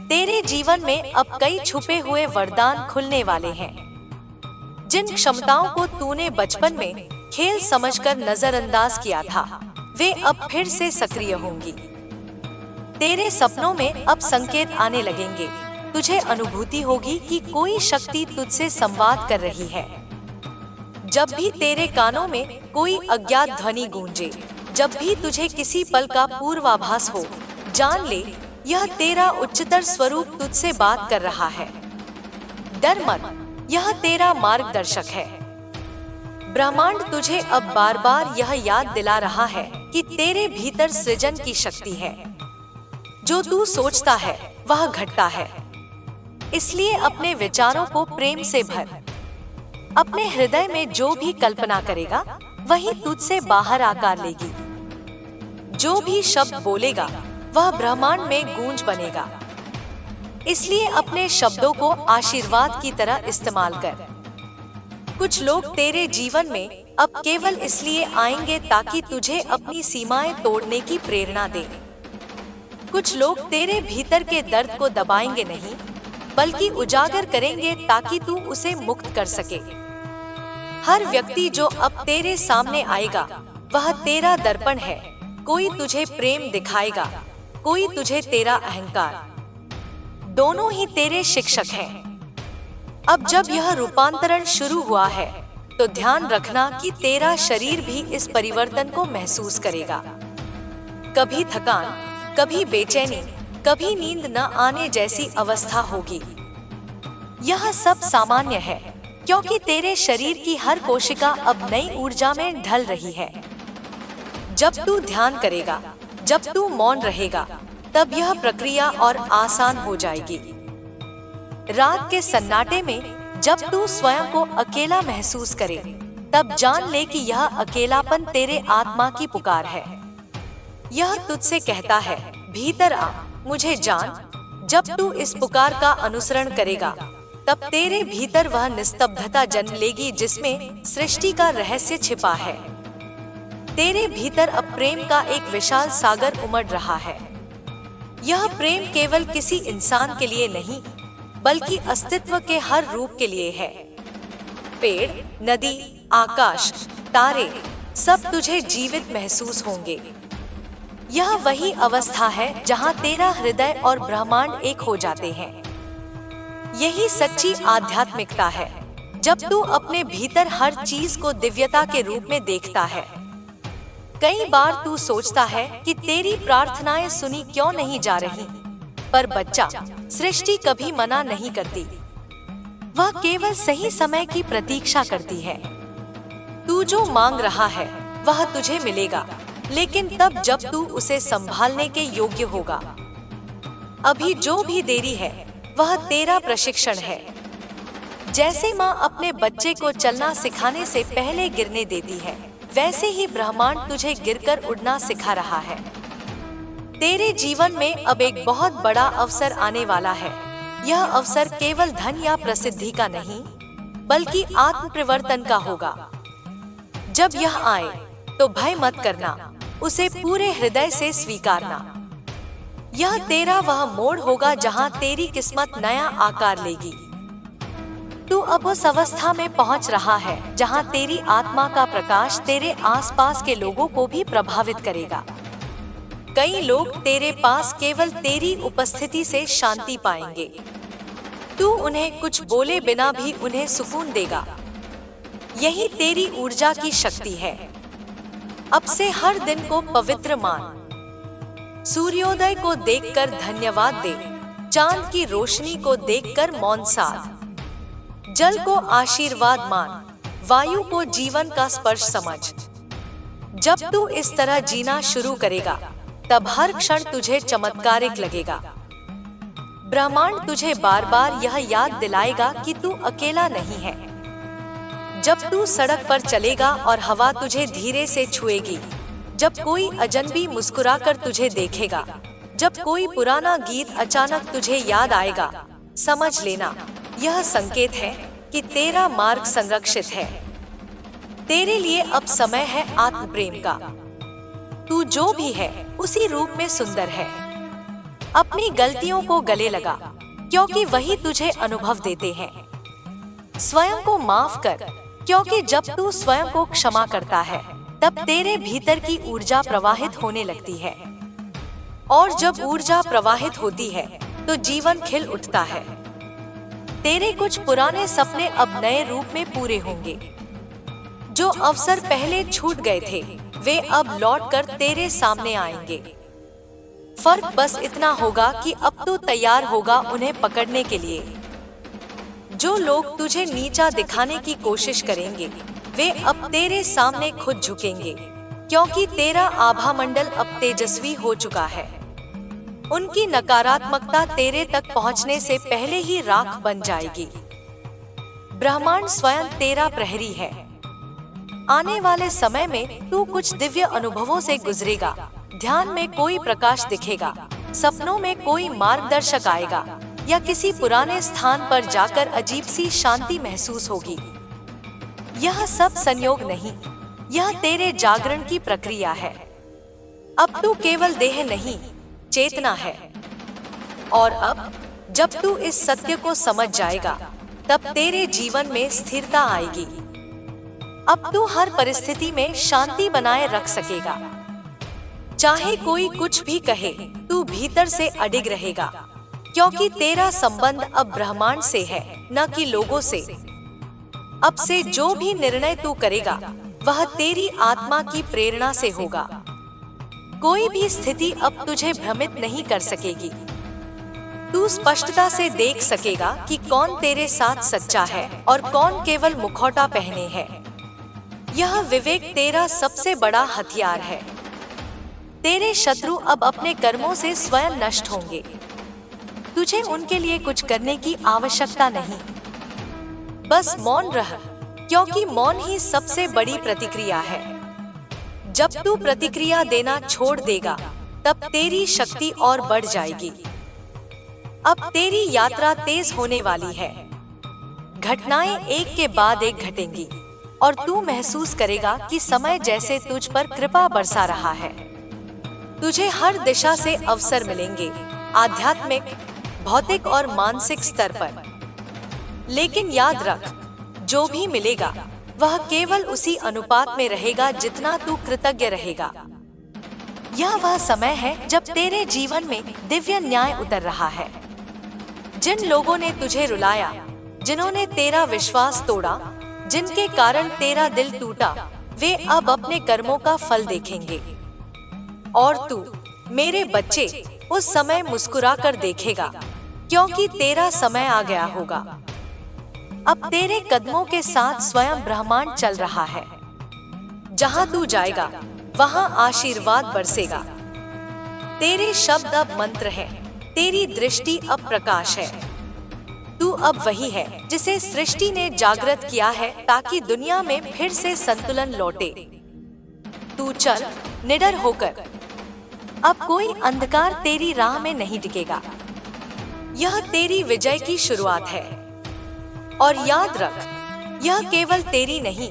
Speaker 1: तेरे जीवन में अब कई छुपे हुए वरदान खुलने वाले हैं। जिन क्षमताओं को तूने बचपन में खेल समझकर नजरअंदाज किया था, वे अब फिर से सक्रिय होंगी। तेरे सपनों में अब संकेत आने लगेंगे। तुझे अनुभूति होगी कि कोई शक्ति तुझसे संवाद कर रही है। जब भी तेरे कानों में कोई अज्ञात ध्वनि गूंजे, जब भी तुझे किसी पल का पूर्वाभास हो, जान ले यह तेरा उच्चतर स्वरूप तुझसे बात कर रहा है। डर मत, यह तेरा मार्गदर्शक है। ब्रह्मांड तुझे अब बार बार यह याद दिला रहा है कि तेरे भीतर सृजन की शक्ति है। जो तू सोचता है वह घटता है। इसलिए अपने विचारों को प्रेम से भर। अपने हृदय में जो भी कल्पना करेगा वही तुझसे बाहर आकार लेगी। जो भी शब्द बोलेगा वह ब्रह्मांड में गूंज बनेगा। इसलिए अपने शब्दों को आशीर्वाद की तरह इस्तेमाल कर। कुछ लोग तेरे जीवन में अब केवल इसलिए आएंगे ताकि तुझे अपनी सीमाएं तोड़ने की प्रेरणा दे। कुछ लोग तेरे भीतर के दर्द को दबाएंगे नहीं, बल्कि उजागर करेंगे ताकि तू उसे मुक्त कर सके। हर व्यक्ति जो अब तेरे सामने आएगा वह तेरा दर्पण है। कोई तुझे प्रेम दिखाएगा, कोई तुझे तेरा अहंकार। दोनों ही तेरे शिक्षक हैं। अब जब यह रूपांतरण शुरू हुआ है तो ध्यान रखना कि तेरा शरीर भी इस परिवर्तन को महसूस करेगा। कभी थकान, कभी बेचैनी, कभी नींद न आने जैसी अवस्था होगी। यह सब सामान्य है, क्योंकि तेरे शरीर की हर कोशिका अब नई ऊर्जा में ढल रही है। जब तू ध्यान करेगा, जब तू मौन रहेगा, तब यह प्रक्रिया और आसान हो जाएगी। रात के सन्नाटे में जब तू स्वयं को अकेला महसूस करे, तब जान ले कि यह अकेलापन तेरे आत्मा की पुकार है। यह तुझसे कहता है, भीतर आ, मुझे जान। जब तू इस पुकार का अनुसरण करेगा, तब तेरे भीतर वह निस्तब्धता जन्म लेगी जिसमें सृष्टि का रहस्य छिपा है। तेरे भीतर अब प्रेम का एक विशाल सागर उमड़ रहा है। यह प्रेम केवल किसी इंसान के लिए नहीं, बल्कि अस्तित्व के हर रूप के लिए है। पेड़, नदी, आकाश, तारे, सब तुझे जीवित महसूस होंगे। यह वही अवस्था है जहां तेरा हृदय और ब्रह्मांड एक हो जाते हैं। यही सच्ची आध्यात्मिकता है, जब तू अपने भीतर हर चीज को दिव्यता के रूप में देखता है। कई बार तू सोचता है कि तेरी प्रार्थनाएं सुनी क्यों नहीं जा रही, पर बच्चा, सृष्टि कभी मना नहीं करती। वह केवल सही समय की प्रतीक्षा करती है। तू जो मांग रहा है वह तुझे मिलेगा, लेकिन तब जब तू उसे संभालने के योग्य होगा। अभी जो भी देरी है वह तेरा प्रशिक्षण है। जैसे माँ अपने बच्चे को चलना सिखाने से पहले गिरने देती है, वैसे ही ब्रह्मांड तुझे गिरकर उड़ना सिखा रहा है। तेरे जीवन में अब एक बहुत बड़ा अवसर आने वाला है। यह अवसर केवल धन या प्रसिद्धि का नहीं, बल्कि आत्म परिवर्तन का होगा। जब यह आए तो भय मत करना, उसे पूरे हृदय से स्वीकारना। यह तेरा वह मोड़ होगा जहां तेरी किस्मत नया आकार लेगी। तू अब उस अवस्था में पहुंच रहा है जहां तेरी आत्मा का प्रकाश तेरे आसपास के लोगों को भी प्रभावित करेगा। कई लोग तेरे पास केवल तेरी उपस्थिति से शांति पाएंगे। तू उन्हें कुछ बोले बिना भी उन्हें सुकून देगा। यही तेरी ऊर्जा की शक्ति है। अब से हर दिन को पवित्र मान। सूर्योदय को देखकर धन्यवाद दे, चांद की रोशनी को देखकर मौन साध, जल को आशीर्वाद मान, वायु को जीवन का स्पर्श समझ। जब तू इस तरह जीना शुरू करेगा, तब हर क्षण तुझे चमत्कारिक लगेगा। ब्रह्मांड तुझे बार बार यह याद दिलाएगा कि तू अकेला नहीं है। जब तू सड़क पर चलेगा और हवा तुझे धीरे से छुएगी, जब कोई अजनबी मुस्कुराकर तुझे देखेगा, जब कोई पुराना गीत अचानक तुझे याद आएगा, समझ लेना यह संकेत है कि तेरा मार्ग संरक्षित है। तेरे लिए अब समय है आत्म प्रेम का। तू जो भी है उसी रूप में सुंदर है। अपनी गलतियों को गले लगा, क्योंकि वही तुझे अनुभव देते हैं। स्वयं को माफ कर, क्योंकि जब तू स्वयं को क्षमा करता है, तब तेरे भीतर की ऊर्जा प्रवाहित होने लगती है। और जब ऊर्जा प्रवाहित होती है तो जीवन खिल उठता है। तेरे कुछ पुराने सपने अब नए रूप में पूरे होंगे। जो अवसर पहले छूट गए थे वे अब लौटकर तेरे सामने आएंगे। फर्क बस इतना होगा कि अब तू तैयार होगा उन्हें पकड़ने के लिए। जो लोग तुझे नीचा दिखाने की कोशिश करेंगे वे अब तेरे सामने खुद झुकेंगे, क्योंकि तेरा आभा मंडल अब तेजस्वी हो चुका है। उनकी नकारात्मकता तेरे तक पहुंचने से पहले ही राख बन जाएगी। ब्रह्मांड स्वयं तेरा प्रहरी है। आने वाले समय में तू कुछ दिव्य अनुभवों से गुजरेगा। ध्यान में कोई प्रकाश दिखेगा, सपनों में कोई मार्गदर्शक आएगा या किसी पुराने स्थान पर जाकर अजीब सी शांति महसूस होगी। यह सब संयोग नहीं, यह तेरे जागरण की प्रक्रिया है। अब तू केवल देह नहीं, चेतना है। और अब जब तू इस सत्य को समझ जाएगा तब तेरे जीवन में स्थिरता आएगी। अब तू हर परिस्थिति में शांति बनाए रख सकेगा। चाहे कोई कुछ भी कहे, तू भीतर से अडिग रहेगा, क्योंकि तेरा संबंध अब ब्रह्मांड से है, न कि लोगों से। अब से जो भी निर्णय तू करेगा वह तेरी आत्मा की प्रेरणा से होगा। कोई भी स्थिति अब तुझे भ्रमित नहीं कर सकेगी। तू स्पष्टता से देख सकेगा कि कौन तेरे साथ सच्चा है और कौन केवल मुखौटा पहने है। यह विवेक तेरा सबसे बड़ा हथियार है। तेरे शत्रु अब अपने कर्मों से स्वयं नष्ट होंगे। तुझे उनके लिए कुछ करने की आवश्यकता नहीं। बस मौन रह, क्योंकि मौन ही सबसे बड़ी प्रतिक्रिया है। जब तू प्रतिक्रिया देना छोड़ देगा तब तेरी शक्ति और बढ़ जाएगी। अब तेरी यात्रा तेज होने वाली है। घटनाएं एक के बाद एक घटेंगी और तू महसूस करेगा कि समय जैसे तुझ पर कृपा बरसा रहा है। तुझे हर दिशा से अवसर मिलेंगे, आध्यात्मिक, भौतिक और मानसिक स्तर पर। लेकिन याद रख, जो भी मिलेगा वह केवल उसी अनुपात में रहेगा जितना तू कृतज्ञ रहेगा। यह वह समय है जब तेरे जीवन में दिव्य न्याय उतर रहा है। जिन लोगों ने तुझे रुलाया, जिन्होंने तेरा विश्वास तोड़ा, जिनके कारण तेरा दिल टूटा, वे अब अपने कर्मों का फल देखेंगे। और तू, मेरे बच्चे, उस समय मुस्कुराकर देखेगा, क्योंकि तेरा समय आ गया होगा। अब तेरे कदमों के साथ स्वयं ब्रह्मांड चल रहा है। जहां तू जाएगा वहां आशीर्वाद बरसेगा। तेरे शब्द अब मंत्र हैं, तेरी दृष्टि अब प्रकाश है। तू अब वही है जिसे सृष्टि ने जागृत किया है ताकि दुनिया में फिर से संतुलन लौटे। तू चल निडर होकर। अब कोई अंधकार तेरी राह में नहीं टिकेगा। यह तेरी विजय की शुरुआत है। और याद रख, यह केवल तेरी नहीं,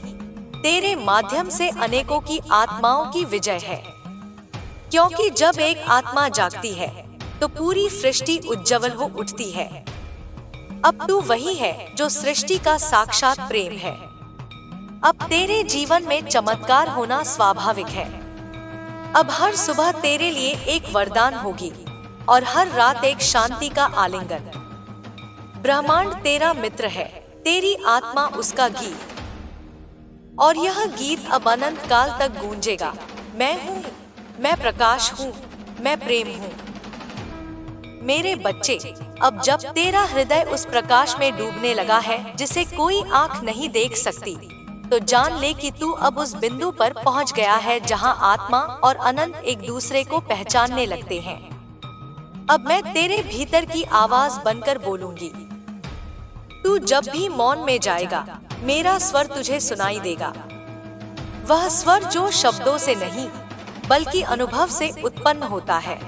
Speaker 1: तेरे माध्यम से अनेकों की आत्माओं की विजय है। क्योंकि जब एक आत्मा जागती है तो पूरी सृष्टि उज्जवल हो उठती है। अब तू वही है जो सृष्टि का साक्षात प्रेम है। अब तेरे जीवन में चमत्कार होना स्वाभाविक है। अब हर सुबह तेरे लिए एक वरदान होगी और हर रात एक शांति का आलिंगन। ब्रह्मांड तेरा मित्र है, तेरी आत्मा उसका गीत। और यह गीत अब अनंत काल तक गूंजेगा। मैं हूँ, मैं प्रकाश हूँ, मैं प्रेम हूँ। मेरे बच्चे, अब जब तेरा हृदय उस प्रकाश में डूबने लगा है जिसे कोई आंख नहीं देख सकती, तो जान ले कि तू अब उस बिंदु पर पहुंच गया है जहां आत्मा और अनंत एक दूसरे को पहचानने लगते हैं। अब मैं तेरे भीतर की आवाज बनकर बोलूंगी। तू जब भी मौन में जाएगा, मेरा स्वर तुझे सुनाई देगा। वह स्वर जो शब्दों से नहीं बल्कि अनुभव से उत्पन्न होता है।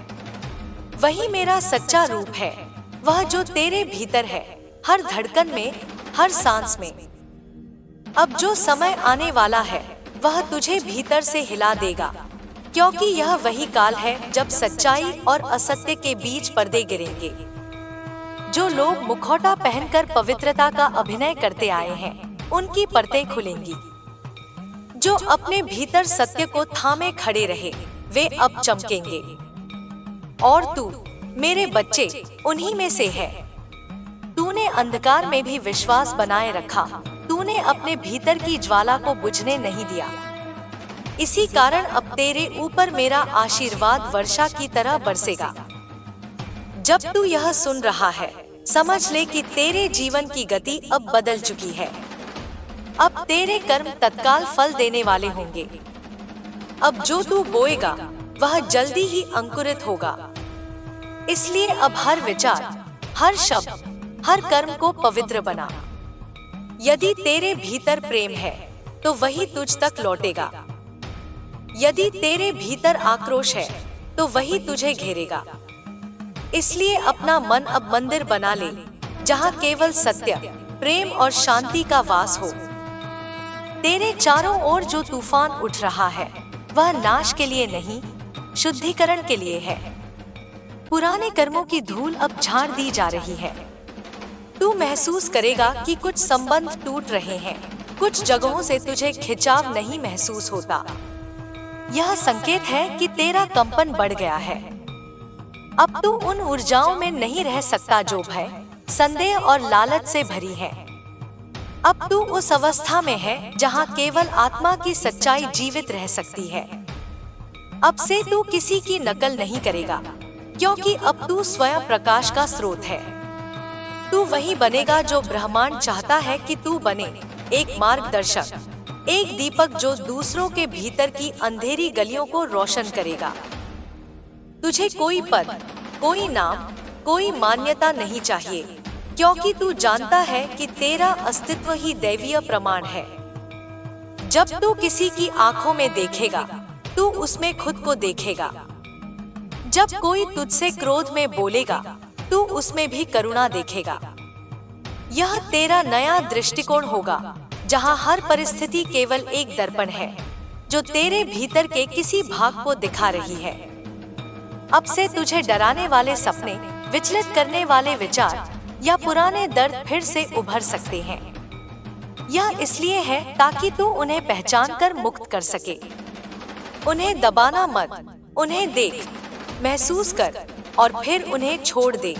Speaker 1: वही मेरा सच्चा रूप है, वह जो तेरे भीतर है, हर धड़कन में, हर सांस में। अब जो समय आने वाला है वह तुझे भीतर से हिला देगा, क्योंकि यह वही काल है जब सच्चाई और असत्य के बीच पर्दे गिरेंगे। जो लोग मुखौटा पहनकर पवित्रता का अभिनय करते आए हैं, उनकी परतें खुलेंगी। जो अपने भीतर सत्य को थामे खड़े रहे, वे अब चमकेंगे। और तू, मेरे बच्चे, उन्हीं में से है। तूने अंधकार में भी विश्वास बनाए रखा, तूने अपने भीतर की ज्वाला को बुझने नहीं दिया। इसी कारण अब तेरे ऊपर मेरा आशीर्वाद वर्षा की तरह बरसेगा। जब तू यह सुन रहा है, समझ ले कि तेरे जीवन की गति अब बदल चुकी है। अब तेरे कर्म तत्काल फल देने वाले होंगे। अब जो तू बोएगा वह जल्दी ही अंकुरित होगा। इसलिए अब हर विचार, हर शब्द, हर कर्म को पवित्र बना। यदि तेरे भीतर प्रेम है तो वही तुझ तक लौटेगा। यदि तेरे भीतर आक्रोश है तो वही तुझे घेरेगा। इसलिए अपना मन अब मंदिर बना ले, जहाँ केवल सत्य, प्रेम और शांति का वास हो। तेरे चारों ओर जो तूफान उठ रहा है वह नाश के लिए नहीं, शुद्धिकरण के लिए है। पुराने कर्मों की धूल अब झाड़ दी जा रही है। तू महसूस करेगा कि कुछ संबंध टूट रहे हैं, कुछ जगहों से तुझे खिंचाव नहीं महसूस होता। यह संकेत है कि तेरा कंपन बढ़ गया है। अब तू उन ऊर्जाओं में नहीं रह सकता जो भय, संदेह और लालच से भरी है। अब तू उस अवस्था में है जहाँ केवल आत्मा की सच्चाई जीवित रह सकती है। अब से तू किसी की नकल नहीं करेगा, क्योंकि अब तू स्वयं प्रकाश का स्रोत है। तू वही बनेगा जो ब्रह्मांड चाहता है कि तू बने, एक मार्गदर्शक, एक दीपक जो दूसरों के भीतर की अंधेरी गलियों को रोशन करेगा। तुझे कोई पद, कोई नाम, कोई मान्यता नहीं चाहिए, क्योंकि तू जानता है कि तेरा अस्तित्व ही दैवीय प्रमाण है। जब तू किसी की आंखों में देखेगा, तू उसमें खुद को देखेगा। जब कोई तुझसे क्रोध में बोलेगा, तू उसमें भी करुणा देखेगा। यह तेरा नया दृष्टिकोण होगा, जहाँ हर परिस्थिति केवल एक दर्पण है जो तेरे भीतर के किसी भाग को दिखा रही है। अब से तुझे डराने वाले सपने, विचलित करने वाले विचार या पुराने दर्द फिर से उभर सकते हैं। यह इसलिए है ताकि तू उन्हें पहचान कर मुक्त कर सके। उन्हें दबाना मत, उन्हें देख, महसूस कर और फिर उन्हें छोड़ दे,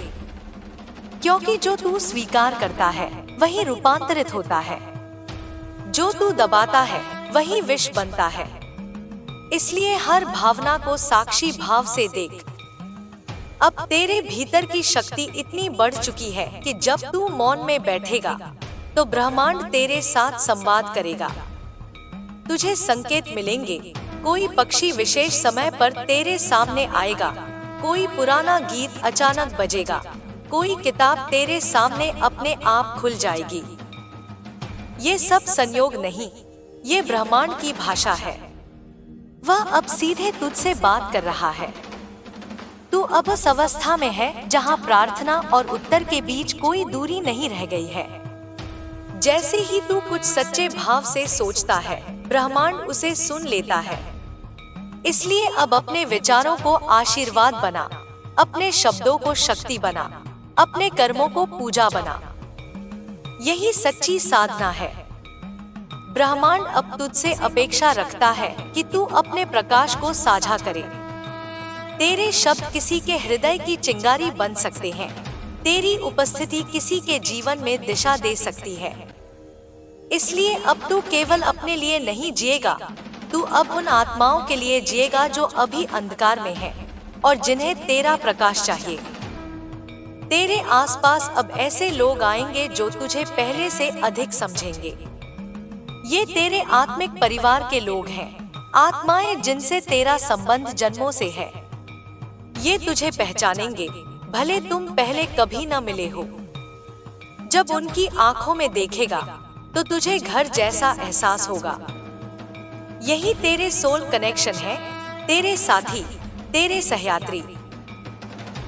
Speaker 1: क्योंकि जो तू स्वीकार करता है वही रूपांतरित होता है। जो तू दबाता है वही विष बनता है। इसलिए हर भावना को साक्षी भाव से देख। अब तेरे भीतर की शक्ति इतनी बढ़ चुकी है कि जब तू मौन में बैठेगा तो ब्रह्मांड तेरे साथ संवाद करेगा। तुझे संकेत मिलेंगे, कोई पक्षी विशेष समय पर तेरे सामने आएगा, कोई पुराना गीत अचानक बजेगा, कोई किताब तेरे सामने अपने आप खुल जाएगी। ये सब संयोग नहीं, ये ब्रह्मांड की भाषा है। वह अब सीधे तुझसे बात कर रहा है। तू अब उस अवस्था में है जहाँ प्रार्थना और उत्तर के बीच कोई दूरी नहीं रह गई है। जैसे ही तू कुछ सच्चे भाव से सोचता है, ब्रह्मांड उसे सुन लेता है। इसलिए अब अपने विचारों को आशीर्वाद बना, अपने शब्दों को शक्ति बना, अपने कर्मों को पूजा बना। यही सच्ची साधना है। ब्रह्मांड अब तुझसे अपेक्षा रखता है कि तू अपने प्रकाश को साझा करे। तेरे शब्द किसी के हृदय की चिंगारी बन सकते हैं। तेरी उपस्थिति किसी के जीवन में दिशा दे सकती है। इसलिए अब तू केवल अपने लिए नहीं जिएगा, तू अब उन आत्माओं के लिए जिएगा जो अभी अंधकार में हैं और जिन्हें तेरा प्रकाश चाहिए। तेरे आसपास अब ऐसे लोग आएंगे जो तुझे पहले से अधिक समझेंगे। ये तेरे आत्मिक परिवार के लोग हैं, आत्माएं जिनसे तेरा संबंध जन्मों से है। ये तुझे पहचानेंगे, भले तुम पहले कभी न मिले हो। जब उनकी आंखों में देखेगा तो तुझे घर जैसा एहसास होगा। यही तेरे सोल कनेक्शन है, तेरे साथी, तेरे सहयात्री।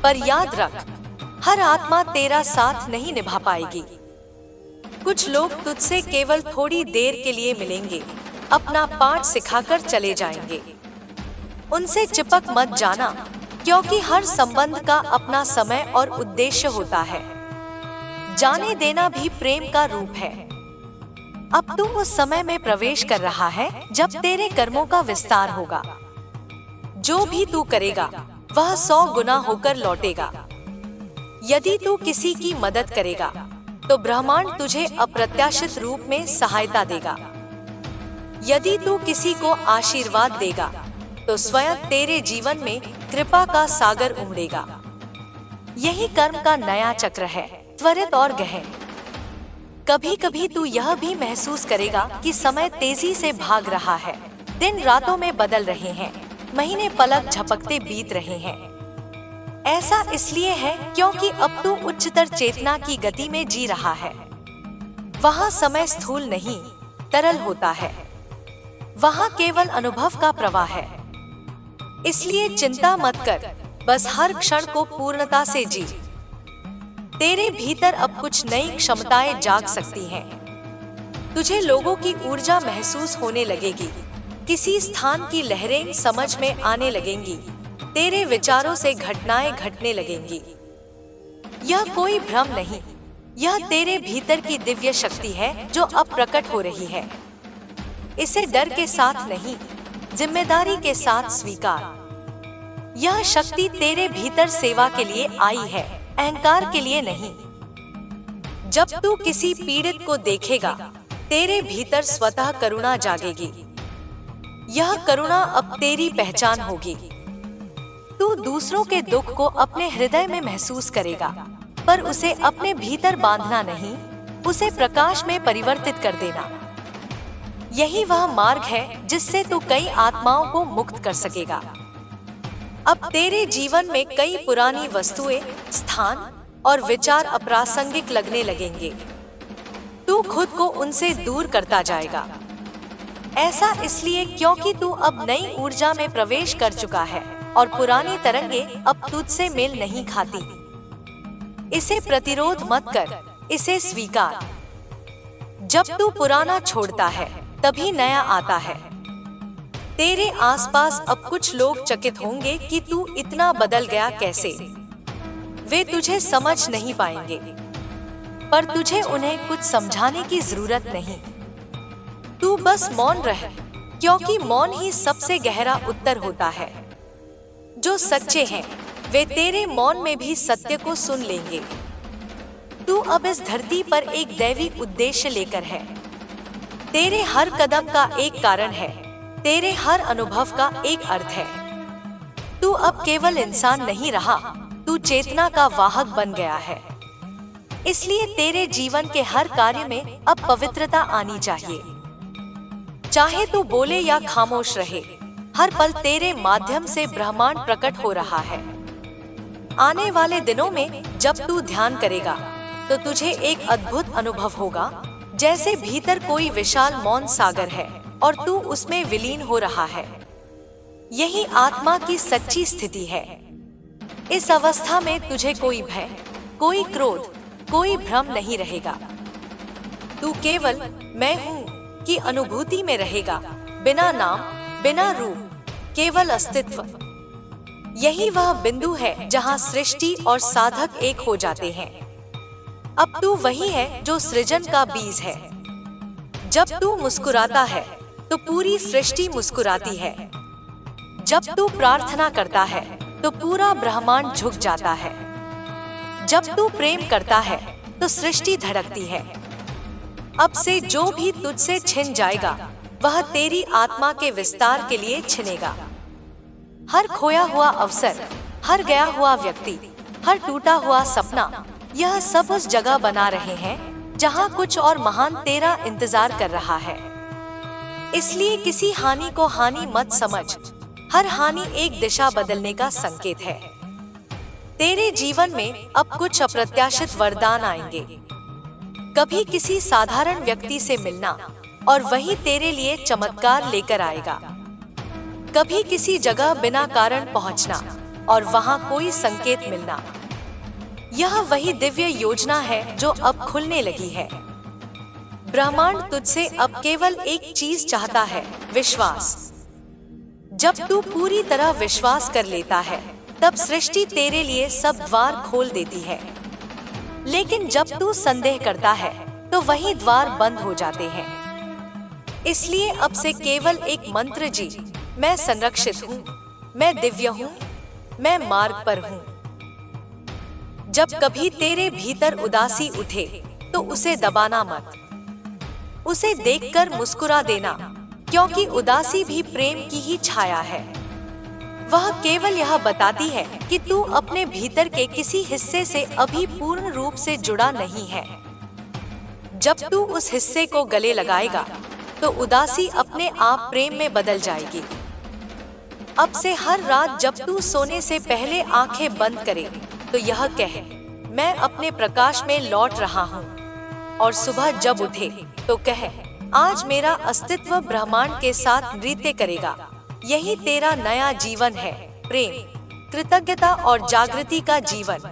Speaker 1: पर याद रख, हर आत्मा तेरा साथ नहीं निभा पाएगी। कुछ लोग तुझसे केवल थोड़ी देर के लिए मिलेंगे, अपना पाठ सिखाकर चले जाएंगे। उनसे चिपक मत जाना, क्योंकि हर संबंध का अपना समय और उद्देश्य होता है। जाने देना भी प्रेम का रूप है। अब तू उस समय में प्रवेश कर रहा है जब तेरे कर्मों का विस्तार होगा। जो भी तू करेगा वह 100 गुना होकर लौटेगा। यदि तू किसी की मदद करेगा तो ब्रह्मांड तुझे अप्रत्याशित रूप में सहायता देगा। यदि तू किसी को आशीर्वाद देगा तो स्वयं तेरे जीवन में कृपा का सागर उमड़ेगा। यही कर्म का नया चक्र है, त्वरित और गहन। कभी कभी तू यह भी महसूस करेगा कि समय तेजी से भाग रहा है, दिन रातों में बदल रहे हैं, महीने पलक झपकते बीत रहे हैं। ऐसा इसलिए है क्योंकि अब तू उच्चतर चेतना की गति में जी रहा है। वहाँ समय स्थूल नहीं, तरल होता है। वहाँ केवल अनुभव का प्रवाह है। इसलिए चिंता मत कर, बस हर क्षण को पूर्णता से जी। तेरे भीतर अब कुछ नई क्षमताएं जाग सकती हैं। तुझे लोगों की ऊर्जा महसूस होने लगेगी, किसी स्थान की लहरें समझ में आने लगेंगी, तेरे विचारों से घटनाएं घटने लगेंगी। यह कोई भ्रम नहीं, यह तेरे भीतर की दिव्य शक्ति है जो अब प्रकट हो रही है। इसे डर के साथ नहीं, जिम्मेदारी के साथ स्वीकार। यह शक्ति तेरे भीतर सेवा के लिए आई है, अहंकार के लिए नहीं। जब तू किसी पीड़ित को देखेगा, तेरे भीतर स्वतः करुणा जागेगी। यह करुणा अब तेरी पहचान होगी। तू दूसरों के दुख को अपने हृदय में महसूस करेगा, पर उसे अपने भीतर बांधना नहीं, उसे प्रकाश में परिवर्तित कर देना। यही वह मार्ग है जिससे तू कई आत्माओं को मुक्त कर सकेगा। अब तेरे जीवन में कई पुरानी वस्तुएं, स्थान और विचार अप्रासंगिक लगने लगेंगे। तू खुद को उनसे दूर करता जाएगा। ऐसा इसलिए क्योंकि तू अब नई ऊर्जा में प्रवेश कर चुका है और पुरानी तरंगें अब तुझसे मेल नहीं खाती। इसे प्रतिरोध मत कर, इसे स्वीकार। जब तू पुराना छोड़ता है, तभी नया आता है। तेरे आसपास अब कुछ लोग चकित होंगे कि तू इतना बदल गया कैसे। वे तुझे समझ नहीं पाएंगे, पर तुझे उन्हें कुछ समझाने की जरूरत नहीं। तू बस मौन रह, क्योंकि मौन ही सबसे गहरा उत्तर होता है। जो सच्चे हैं, वे तेरे मौन में भी सत्य को सुन लेंगे। तू अब इस धरती पर एक दैवी उद्देश्य लेकर है। तेरे हर कदम का एक कारण है, तेरे हर अनुभव का एक अर्थ है। तू अब केवल इंसान नहीं रहा, तू चेतना का वाहक बन गया है। इसलिए तेरे जीवन के हर कार्य में अब पवित्रता आनी चाहिए। चाहे तू बोले या खामोश रहे, हर पल तेरे माध्यम से ब्रह्मांड प्रकट हो रहा है। आने वाले दिनों में जब तू ध्यान करेगा तो तुझे एक अद्भुत अनुभव होगा, जैसे भीतर कोई विशाल मौन सागर है और तू उसमें विलीन हो रहा है। यही आत्मा की सच्ची स्थिति है। इस अवस्था में तुझे कोई भय, कोई क्रोध, कोई भ्रम नहीं रहेगा। तू केवल मैं हूँ की अनुभूति में रहेगा, बिना नाम, बिना रूप, केवल अस्तित्व। यही वह बिंदु है जहाँ सृष्टि और साधक एक हो जाते हैं। अब तू वही है जो सृजन का बीज है। जब तू मुस्कुराता है तो पूरी सृष्टि मुस्कुराती है। जब तू प्रार्थना करता है तो पूरा ब्रह्मांड झुक जाता है। जब तू प्रेम करता है तो सृष्टि धड़कती है। अब से जो भी तुझसे छिन जाएगा, वह तेरी आत्मा के विस्तार के लिए छिनेगा। हर खोया हुआ अवसर, हर गया हुआ व्यक्ति, हर टूटा हुआ सपना, यह सब उस जगह बना रहे हैं जहां कुछ और महान तेरा इंतजार कर रहा है। इसलिए किसी हानि को हानि मत समझ, हर हानि एक दिशा बदलने का संकेत है। तेरे जीवन में अब कुछ अप्रत्याशित वरदान आएंगे। कभी किसी साधारण व्यक्ति से मिलना और वही तेरे लिए चमत्कार लेकर आएगा। कभी किसी जगह बिना कारण पहुंचना और वहां कोई संकेत मिलना। यह वही दिव्य योजना है जो अब खुलने लगी है। ब्रह्मांड तुझसे अब केवल एक चीज चाहता है, विश्वास। जब तू पूरी तरह विश्वास कर लेता है, तब सृष्टि तेरे लिए सब द्वार खोल देती है। लेकिन जब तू संदेह करता है, तो वही द्वार बंद हो जाते हैं। इसलिए अब से केवल एक मंत्र जी, मैं संरक्षित हूँ, मैं दिव्य हूँ, मैं मार्ग पर हूँ। जब कभी तेरे भीतर उदासी उठे तो उसे दबाना मत, उसे देखकर मुस्कुरा देना, क्योंकि उदासी भी प्रेम की ही छाया है। वह केवल यह बताती है कि तू अपने भीतर के किसी हिस्से से अभी पूर्ण रूप से जुड़ा नहीं है। जब तू उस हिस्से को गले लगाएगा तो उदासी अपने आप प्रेम में बदल जाएगी। अब से हर रात जब तू सोने से पहले आंखें बंद करे तो यह कहे, मैं अपने प्रकाश में लौट रहा हूँ। और सुबह जब उठे तो कहे, आज मेरा अस्तित्व ब्रह्मांड के साथ नृत्य करेगा। यही तेरा नया जीवन है, प्रेम, कृतज्ञता और जागृति का जीवन।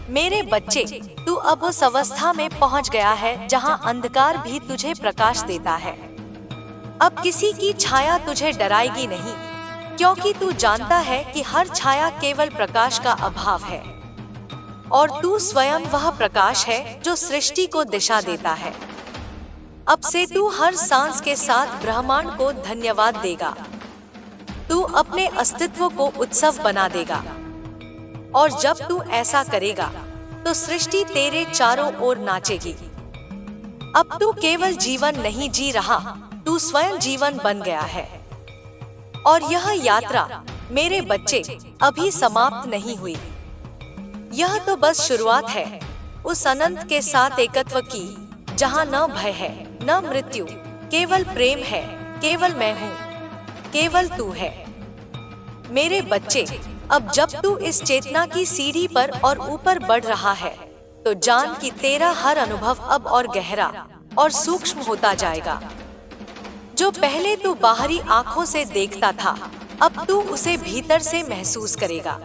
Speaker 1: मेरे बच्चे, तू अब उस अवस्था में पहुँच गया है जहाँ अंधकार भी तुझे प्रकाश देता है। अब किसी की छाया तुझे डराएगी नहीं, क्योंकि तू जानता है कि हर छाया केवल प्रकाश का अभाव है और तू स्वयं वह प्रकाश है जो सृष्टि को दिशा देता है। अब से तू हर सांस के साथ ब्रह्मांड को धन्यवाद देगा। तू अपने अस्तित्व को उत्सव बना देगा और जब तू ऐसा करेगा तो सृष्टि तेरे चारों ओर नाचेगी। अब तू केवल जीवन नहीं जी रहा, तू स्वयं जीवन बन गया है। और यह यात्रा, मेरे बच्चे, अभी समाप्त नहीं हुई। यह तो बस शुरुआत है उस अनंत के साथ एकत्व की, जहाँ न भय है, न मृत्यु, केवल प्रेम है, केवल मैं हूँ, केवल तू है। मेरे बच्चे, अब जब तू इस चेतना की सीढ़ी पर और ऊपर बढ़ रहा है तो जान कि तेरा हर अनुभव अब और गहरा और सूक्ष्म होता जाएगा। जो पहले तू बाहरी आंखों से देखता था, अब तू उसे भीतर से महसूस करेगा।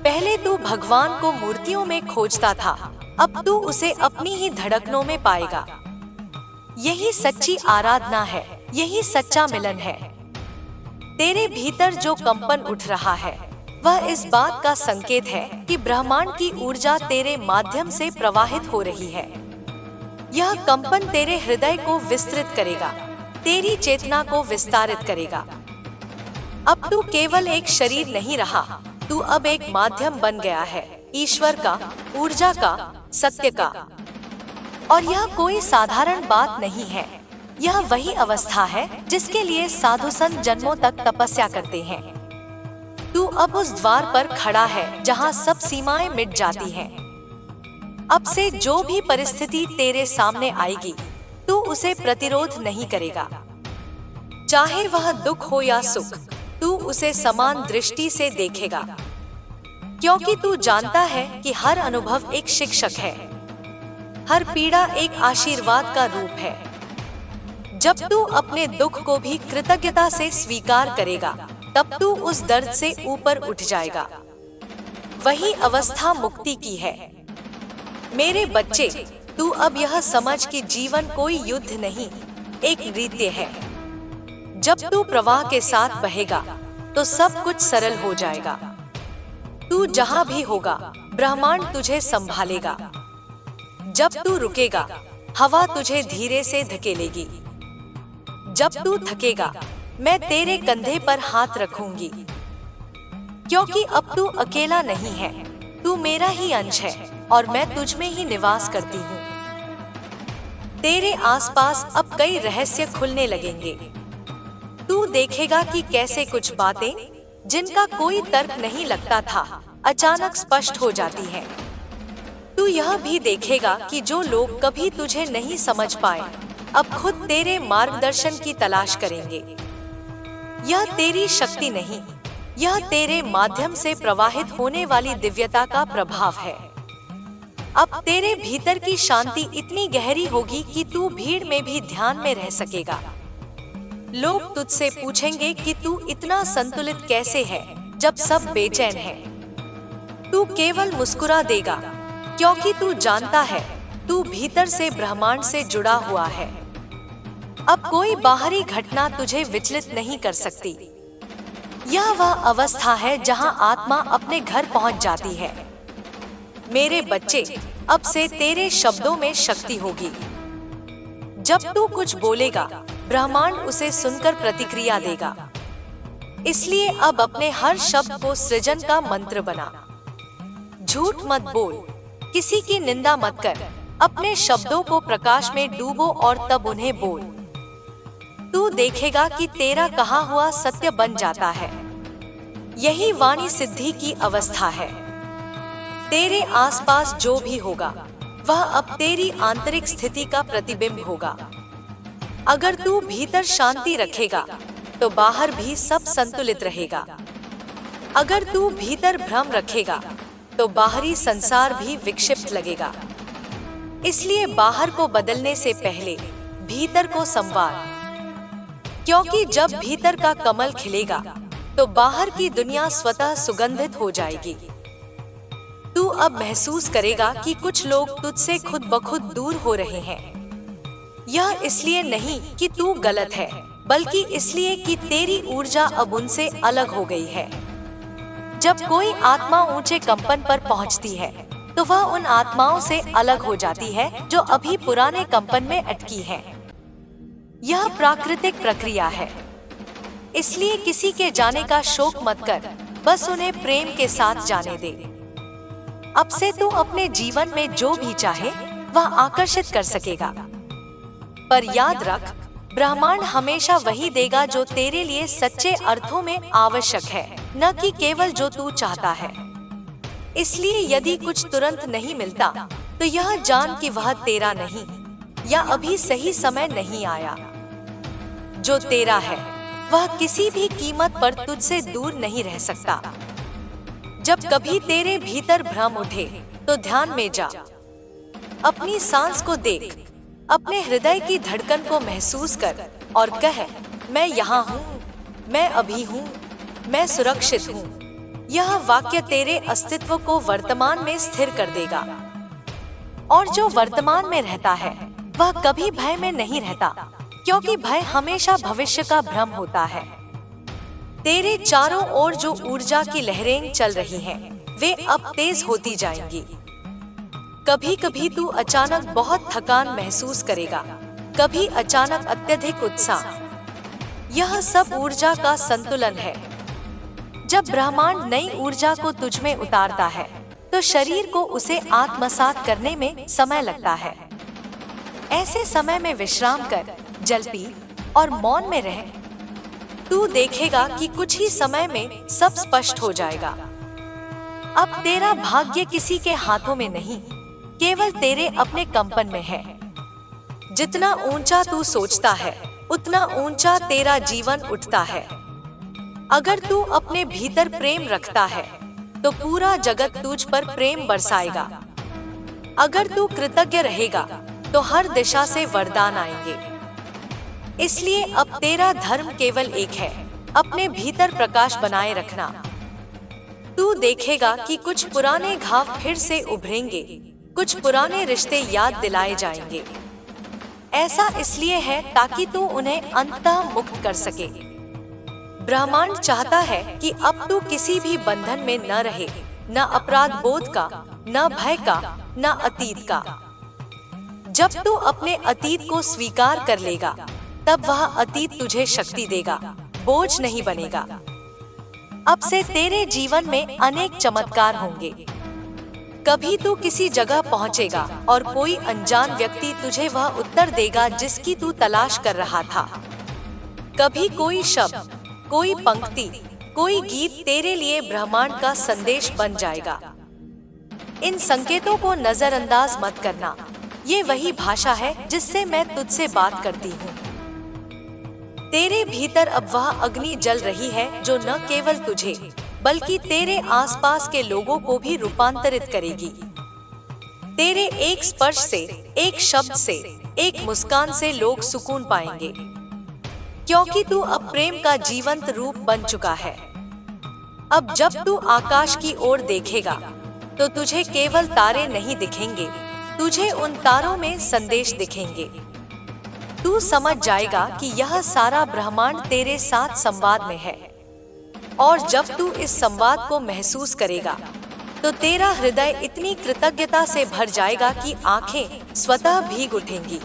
Speaker 1: पहले तू भगवान को मूर्तियों में खोजता था, अब तू उसे अपनी ही धड़कनों में पाएगा। यही सच्ची आराधना है, यही सच्चा मिलन है। तेरे भीतर जो कंपन उठ रहा है वह इस बात का संकेत है कि ब्रह्मांड की ऊर्जा तेरे माध्यम से प्रवाहित हो रही है। यह कंपन तेरे हृदय को विस्तृत करेगा, तेरी चेतना को विस्तारित करेगा। अब तू केवल एक शरीर नहीं रहा, तू अब एक माध्यम बन गया है, ईश्वर का, ऊर्जा का, सत्य का। और यह कोई साधारण बात नहीं है, यह वही अवस्था है जिसके लिए साधु संत जन्मों तक तपस्या करते हैं। तू अब उस द्वार पर खड़ा है जहाँ सब सीमाएं मिट जाती हैं। अब से जो भी परिस्थिति तेरे सामने आएगी, तू उसे प्रतिरोध नहीं करेगा। चाहे वह दुख हो या सुख, तू उसे समान दृष्टि से देखेगा, क्योंकि तू जानता है कि हर अनुभव एक शिक्षक है, हर पीड़ा एक आशीर्वाद का रूप है। जब तू अपने दुख को भी कृतज्ञता से स्वीकार करेगा, तब तू उस दर्द से ऊपर उठ जाएगा। वही अवस्था मुक्ति की है। मेरे बच्चे, तू अब यह समझ कि जीवन कोई युद्ध नहीं, एक नृत्य है। जब तू प्रवाह के साथ बहेगा तो सब कुछ सरल हो जाएगा। तू जहाँ भी होगा, ब्रह्मांड तुझे संभालेगा। जब तू रुकेगा, हवा तुझे धीरे से धकेलेगी। जब तू थकेगा, मैं तेरे कंधे पर हाथ रखूंगी, क्योंकि अब तू अकेला नहीं है, तू मेरा ही अंश है और मैं तुझ में ही निवास करती हूँ। तेरे आसपास अब कई रहस्य खुलने लगेंगे। तू देखेगा कि कैसे कुछ बातें जिनका कोई तर्क नहीं लगता था, अचानक स्पष्ट हो जाती हैं। तू यह भी देखेगा कि जो लोग कभी तुझे नहीं समझ पाए, अब खुद तेरे मार्गदर्शन की तलाश करेंगे। यह तेरी शक्ति नहीं, यह तेरे माध्यम से प्रवाहित होने वाली दिव्यता का प्रभाव है। अब तेरे भीतर की शांति इतनी गहरी होगी कि तू भीड़ में भी ध्यान में रह सकेगा। लोग तुझसे पूछेंगे कि तू इतना संतुलित कैसे है जब सब बेचैन है। तू केवल मुस्कुरा देगा, क्योंकि तू जानता है तू भीतर से ब्रह्मांड से जुड़ा हुआ है। अब कोई बाहरी घटना तुझे विचलित नहीं कर सकती। यह वह अवस्था है जहां आत्मा अपने घर पहुंच जाती है। मेरे बच्चे, अब से तेरे शब्दों में शक्ति होगी। जब तू कुछ बोलेगा, ब्रह्मांड उसे सुनकर प्रतिक्रिया देगा। इसलिए अब अपने हर शब्द को सृजन का मंत्र बना। झूठ मत बोल, किसी की निंदा मत कर, अपने शब्दों को प्रकाश में डूबो और तब उन्हें बोल। तू देखेगा कि तेरा कहा हुआ सत्य बन जाता है। यही वाणी सिद्धि की अवस्था है। तेरे आसपास जो भी होगा वह अब तेरी आंतरिक स्थिति का प्रतिबिंब होगा। अगर तू भीतर शांति रखेगा तो बाहर भी सब संतुलित रहेगा। अगर तू भीतर भ्रम रखेगा तो बाहरी संसार भी विक्षिप्त लगेगा। इसलिए बाहर को बदलने से पहले भीतर को संवार, क्योंकि जब भीतर का कमल खिलेगा तो बाहर की दुनिया स्वतः सुगंधित हो जाएगी। तू अब महसूस करेगा कि कुछ लोग तुझसे खुद ब खुद दूर हो रहे हैं। यह इसलिए नहीं कि तू गलत है, बल्कि इसलिए कि तेरी ऊर्जा अब उनसे अलग हो गई है। जब कोई आत्मा ऊंचे कंपन पर पहुंचती है तो वह उन आत्माओं से अलग हो जाती है जो अभी पुराने कंपन में अटकी हैं। यह प्राकृतिक प्रक्रिया है। इसलिए किसी के जाने का शोक मत कर, बस उन्हें प्रेम के साथ जाने दे। अब से तू अपने जीवन में जो भी चाहे वह आकर्षित कर सकेगा। पर याद रख, ब्रह्मांड हमेशा वही देगा जो तेरे लिए सच्चे अर्थों में आवश्यक है, न कि केवल जो तू चाहता है। इसलिए यदि कुछ तुरंत नहीं मिलता तो यह जान कि वह तेरा नहीं, या अभी सही समय नहीं आया। जो तेरा है वह किसी भी कीमत पर तुझसे दूर नहीं रह सकता। जब कभी तेरे भीतर भ्रम उठे तो ध्यान में जा, अपनी सांस को देख, अपने हृदय की धड़कन को महसूस कर और कह, मैं यहाँ हूँ, मैं अभी हूँ, मैं सुरक्षित हूँ। यह वाक्य तेरे अस्तित्व को वर्तमान में स्थिर कर देगा। और जो वर्तमान में रहता है वह कभी भय में नहीं रहता, क्योंकि भय हमेशा भविष्य का भ्रम होता है। तेरे चारों ओर जो ऊर्जा की लहरें चल रही हैं, वे अब तेज होती जाएंगी। कभी कभी तू अचानक बहुत थकान महसूस करेगा, कभी अचानक अत्यधिक उत्साह। यह सब ऊर्जा का संतुलन है। जब ब्रह्मांड नई ऊर्जा को तुझ में उतारता है तो शरीर को उसे आत्मसात करने में समय लगता है। ऐसे समय में विश्राम कर, जल पी और मौन में रह। तू देखेगा कि कुछ ही समय में सब स्पष्ट हो जाएगा। अब तेरा भाग्य किसी के हाथों में नहीं, केवल तेरे अपने कंपन में है। जितना ऊंचा तू सोचता है उतना ऊंचा तेरा जीवन उठता है। अगर तू अपने भीतर प्रेम रखता है तो पूरा जगत तुझ पर प्रेम बरसाएगा। अगर तू कृतज्ञ रहेगा तो हर दिशा से वरदान आएंगे। इसलिए अब तेरा धर्म केवल एक है, अपने भीतर प्रकाश बनाए रखना। तू देखेगा कि कुछ पुराने घाव फिर से उभरेंगे, कुछ पुराने रिश्ते याद दिलाए जाएंगे। ऐसा इसलिए है ताकि तू उन्हें अंततः मुक्त कर सके। ब्रह्मांड चाहता है कि अब तू किसी भी बंधन में न रहे, न अपराध बोध का, न भय का, न अतीत का। जब तू अपने अतीत को स्वीकार कर लेगा तब वह अतीत तुझे शक्ति देगा, बोझ नहीं बनेगा। अब से तेरे जीवन में अनेक चमत्कार होंगे। कभी तू किसी जगह पहुंचेगा और कोई अनजान व्यक्ति तुझे वह उत्तर देगा जिसकी तू तलाश कर रहा था। कभी कोई शब्द, कोई पंक्ति, कोई गीत तेरे लिए ब्रह्मांड का संदेश बन जाएगा। इन संकेतों को नजरअंदाज मत करना। ये वही भाषा है जिससे मैं तुझसे बात करती हूँ। तेरे भीतर अब वह अग्नि जल रही है जो न केवल तुझे बल्कि तेरे आसपास के लोगों को भी रूपांतरित करेगी। तेरे एक स्पर्श से, एक शब्द से, एक मुस्कान से लोग सुकून पाएंगे, क्योंकि तू अब प्रेम का जीवंत रूप बन चुका है। अब जब तू आकाश की ओर देखेगा तो तुझे केवल तारे नहीं दिखेंगे, तुझे उन तारों में संदेश दिखेंगे। तू समझ जाएगा कि यह सारा ब्रह्मांड तेरे साथ संवाद में है। और जब तू इस संवाद को महसूस करेगा तो तेरा हृदय इतनी कृतज्ञता से भर जाएगा कि आंखें स्वतः भीग उठेंगी।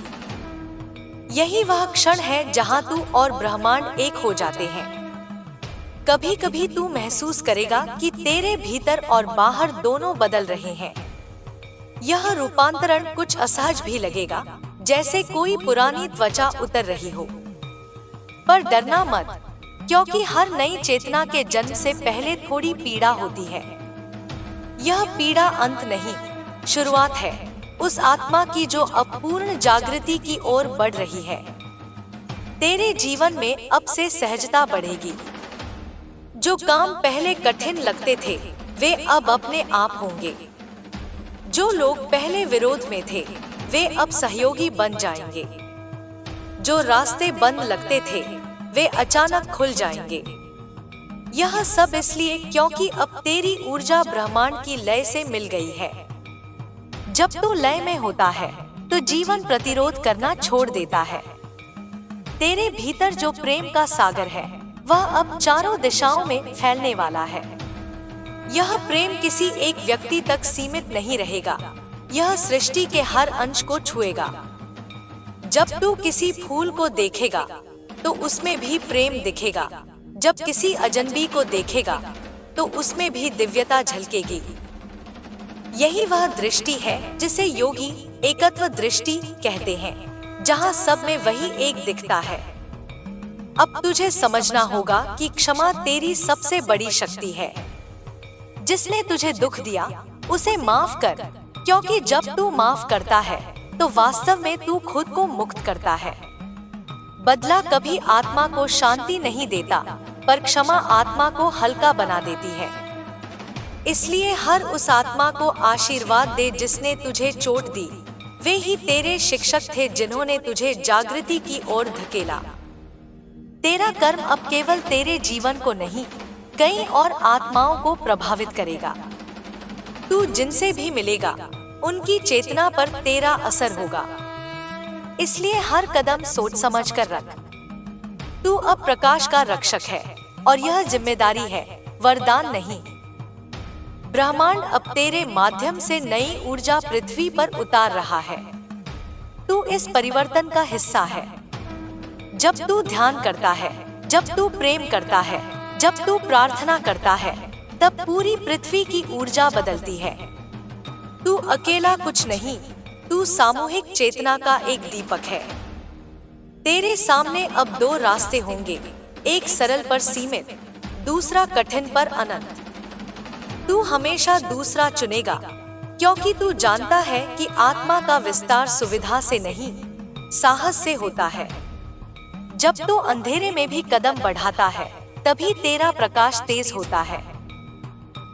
Speaker 1: यही वह क्षण है जहां तू और ब्रह्मांड एक हो जाते हैं। कभी कभी तू महसूस करेगा कि तेरे भीतर और बाहर दोनों बदल रहे हैं। यह रूपांतरण कुछ असहज भी लगेगा, जैसे कोई पुरानी त्वचा उतर रही हो। पर डरना मत, क्योंकि हर नई चेतना के जन्म से पहले थोड़ी पीड़ा होती है। यह पीड़ा अंत नहीं, शुरुआत है उस आत्मा की जो अब पूर्ण जागृति की ओर बढ़ रही है। तेरे जीवन में अब से सहजता बढ़ेगी। जो काम पहले कठिन लगते थे वे अब अपने आप होंगे। जो लोग पहले विरोध में थे वे अब सहयोगी बन जाएंगे। जो रास्ते बंद लगते थे वे अचानक खुल जाएंगे। यह सब इसलिए क्योंकि अब तेरी ऊर्जा ब्रह्मांड की लय से मिल गई है। जब तू लय में होता है तो जीवन प्रतिरोध करना छोड़ देता है। तेरे भीतर जो प्रेम का सागर है वह अब चारों दिशाओं में फैलने वाला है। यह प्रेम किसी एक व्यक्ति तक सीमित नहीं रहेगा, यह सृष्टि के हर अंश को छुएगा। जब तू किसी फूल को देखेगा तो उसमें भी प्रेम दिखेगा। जब किसी अजनबी को देखेगा तो उसमें भी दिव्यता झलकेगी। यही वह दृष्टि है जिसे योगी एकत्व दृष्टि कहते हैं, जहाँ सब में वही एक दिखता है। अब तुझे समझना होगा कि क्षमा तेरी सबसे बड़ी शक्ति है। जिसने तुझे दुख दिया उसे माफ कर, क्योंकि जब तू माफ करता है तो वास्तव में तू खुद को मुक्त करता है। बदला कभी आत्मा को शांति नहीं देता, पर क्षमा आत्मा को हल्का बना देती है। इसलिए हर उस आत्मा को आशीर्वाद दे जिसने तुझे चोट दी। वे ही तेरे शिक्षक थे जिन्होंने तुझे जागृति की ओर धकेला। तेरा कर्म अब केवल तेरे जीवन को नहीं, कई और आत्माओं को प्रभावित करेगा। तू जिनसे भी मिलेगा उनकी चेतना पर तेरा असर होगा। इसलिए हर कदम सोच समझ कर रख। तू अब प्रकाश का रक्षक है और यह जिम्मेदारी है, वरदान नहीं। ब्रह्मांड अब तेरे माध्यम से नई ऊर्जा पृथ्वी पर उतार रहा है। तू इस परिवर्तन का हिस्सा है। जब तू ध्यान करता है, जब तू प्रेम करता है, जब तू प्रार्थना करता है, तब पूरी पृथ्वी की ऊर्जा बदलती है। तू अकेला कुछ नहीं, तू सामूहिक चेतना का एक दीपक है। तेरे सामने अब दो रास्ते होंगे, एक सरल पर सीमित, दूसरा कठिन पर अनंत। तू हमेशा दूसरा चुनेगा, क्योंकि तू जानता है कि आत्मा का विस्तार सुविधा से नहीं, साहस से होता है। जब तू अंधेरे में भी कदम बढ़ाता है तभी तेरा प्रकाश तेज होता है।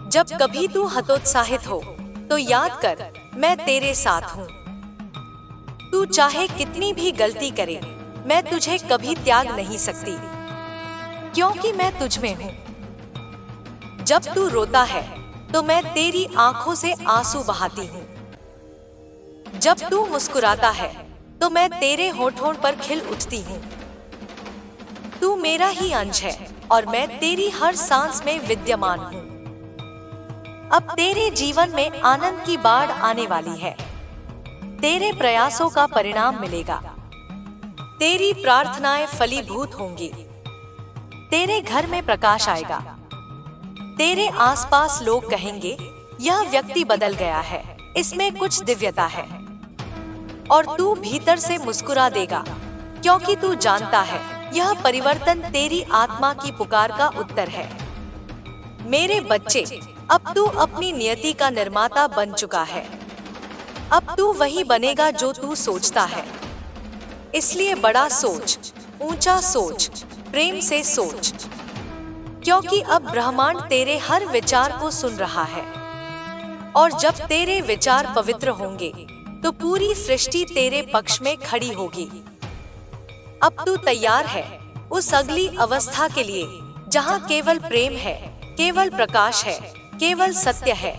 Speaker 1: जब कभी तू हतोत्साहित हो तो याद कर, मैं तेरे साथ हूँ। तू चाहे कितनी भी गलती करे, मैं तुझे कभी त्याग नहीं सकती, क्योंकि मैं तुझ में हूँ। जब तू रोता है तो मैं तेरी आंखों से आंसू बहाती हूँ। जब तू मुस्कुराता है तो मैं तेरे होठों पर खिल उठती हूँ। तू मेरा ही अंश है और मैं तेरी हर सांस में विद्यमान हूँ। अब तेरे जीवन में आनंद की बाढ़ आने वाली है। तेरे प्रयासों का परिणाम मिलेगा। तेरी प्रार्थनाएं फलीभूत होंगी। तेरे घर में प्रकाश आएगा। तेरे आसपास लोग कहेंगे, यह व्यक्ति बदल गया है, इसमें कुछ दिव्यता है। और तू भीतर से मुस्कुरा देगा, क्योंकि तू जानता है यह परिवर्तन तेरी आत्मा की पुकार का उत्तर है। मेरे बच्चे, अब तू अपनी नियति का निर्माता बन चुका है। अब तू वही बनेगा जो तू सोचता है। इसलिए बड़ा सोच, ऊंचा सोच, प्रेम से सोच, क्योंकि अब ब्रह्मांड तेरे हर विचार को सुन रहा है। और जब तेरे विचार पवित्र होंगे तो पूरी सृष्टि तेरे पक्ष में खड़ी होगी। अब तू तैयार है उस अगली अवस्था के लिए जहाँ केवल प्रेम है, केवल प्रकाश है, केवल सत्य है,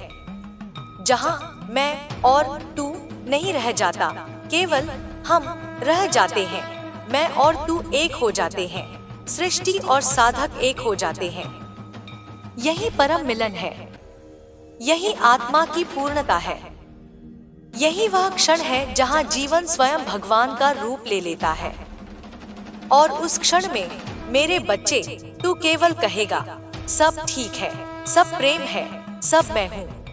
Speaker 1: जहाँ मैं और तू नहीं रह जाता, केवल हम रह जाते हैं। मैं और तू एक हो जाते हैं, सृष्टि और साधक एक हो जाते हैं। यही परम मिलन है, यही आत्मा की पूर्णता है। यही वह क्षण है जहाँ जीवन स्वयं भगवान का रूप ले लेता है। और उस क्षण में मेरे बच्चे, तू केवल कहेगा, सब ठीक है, सब प्रेम है, सब मैं हूँ।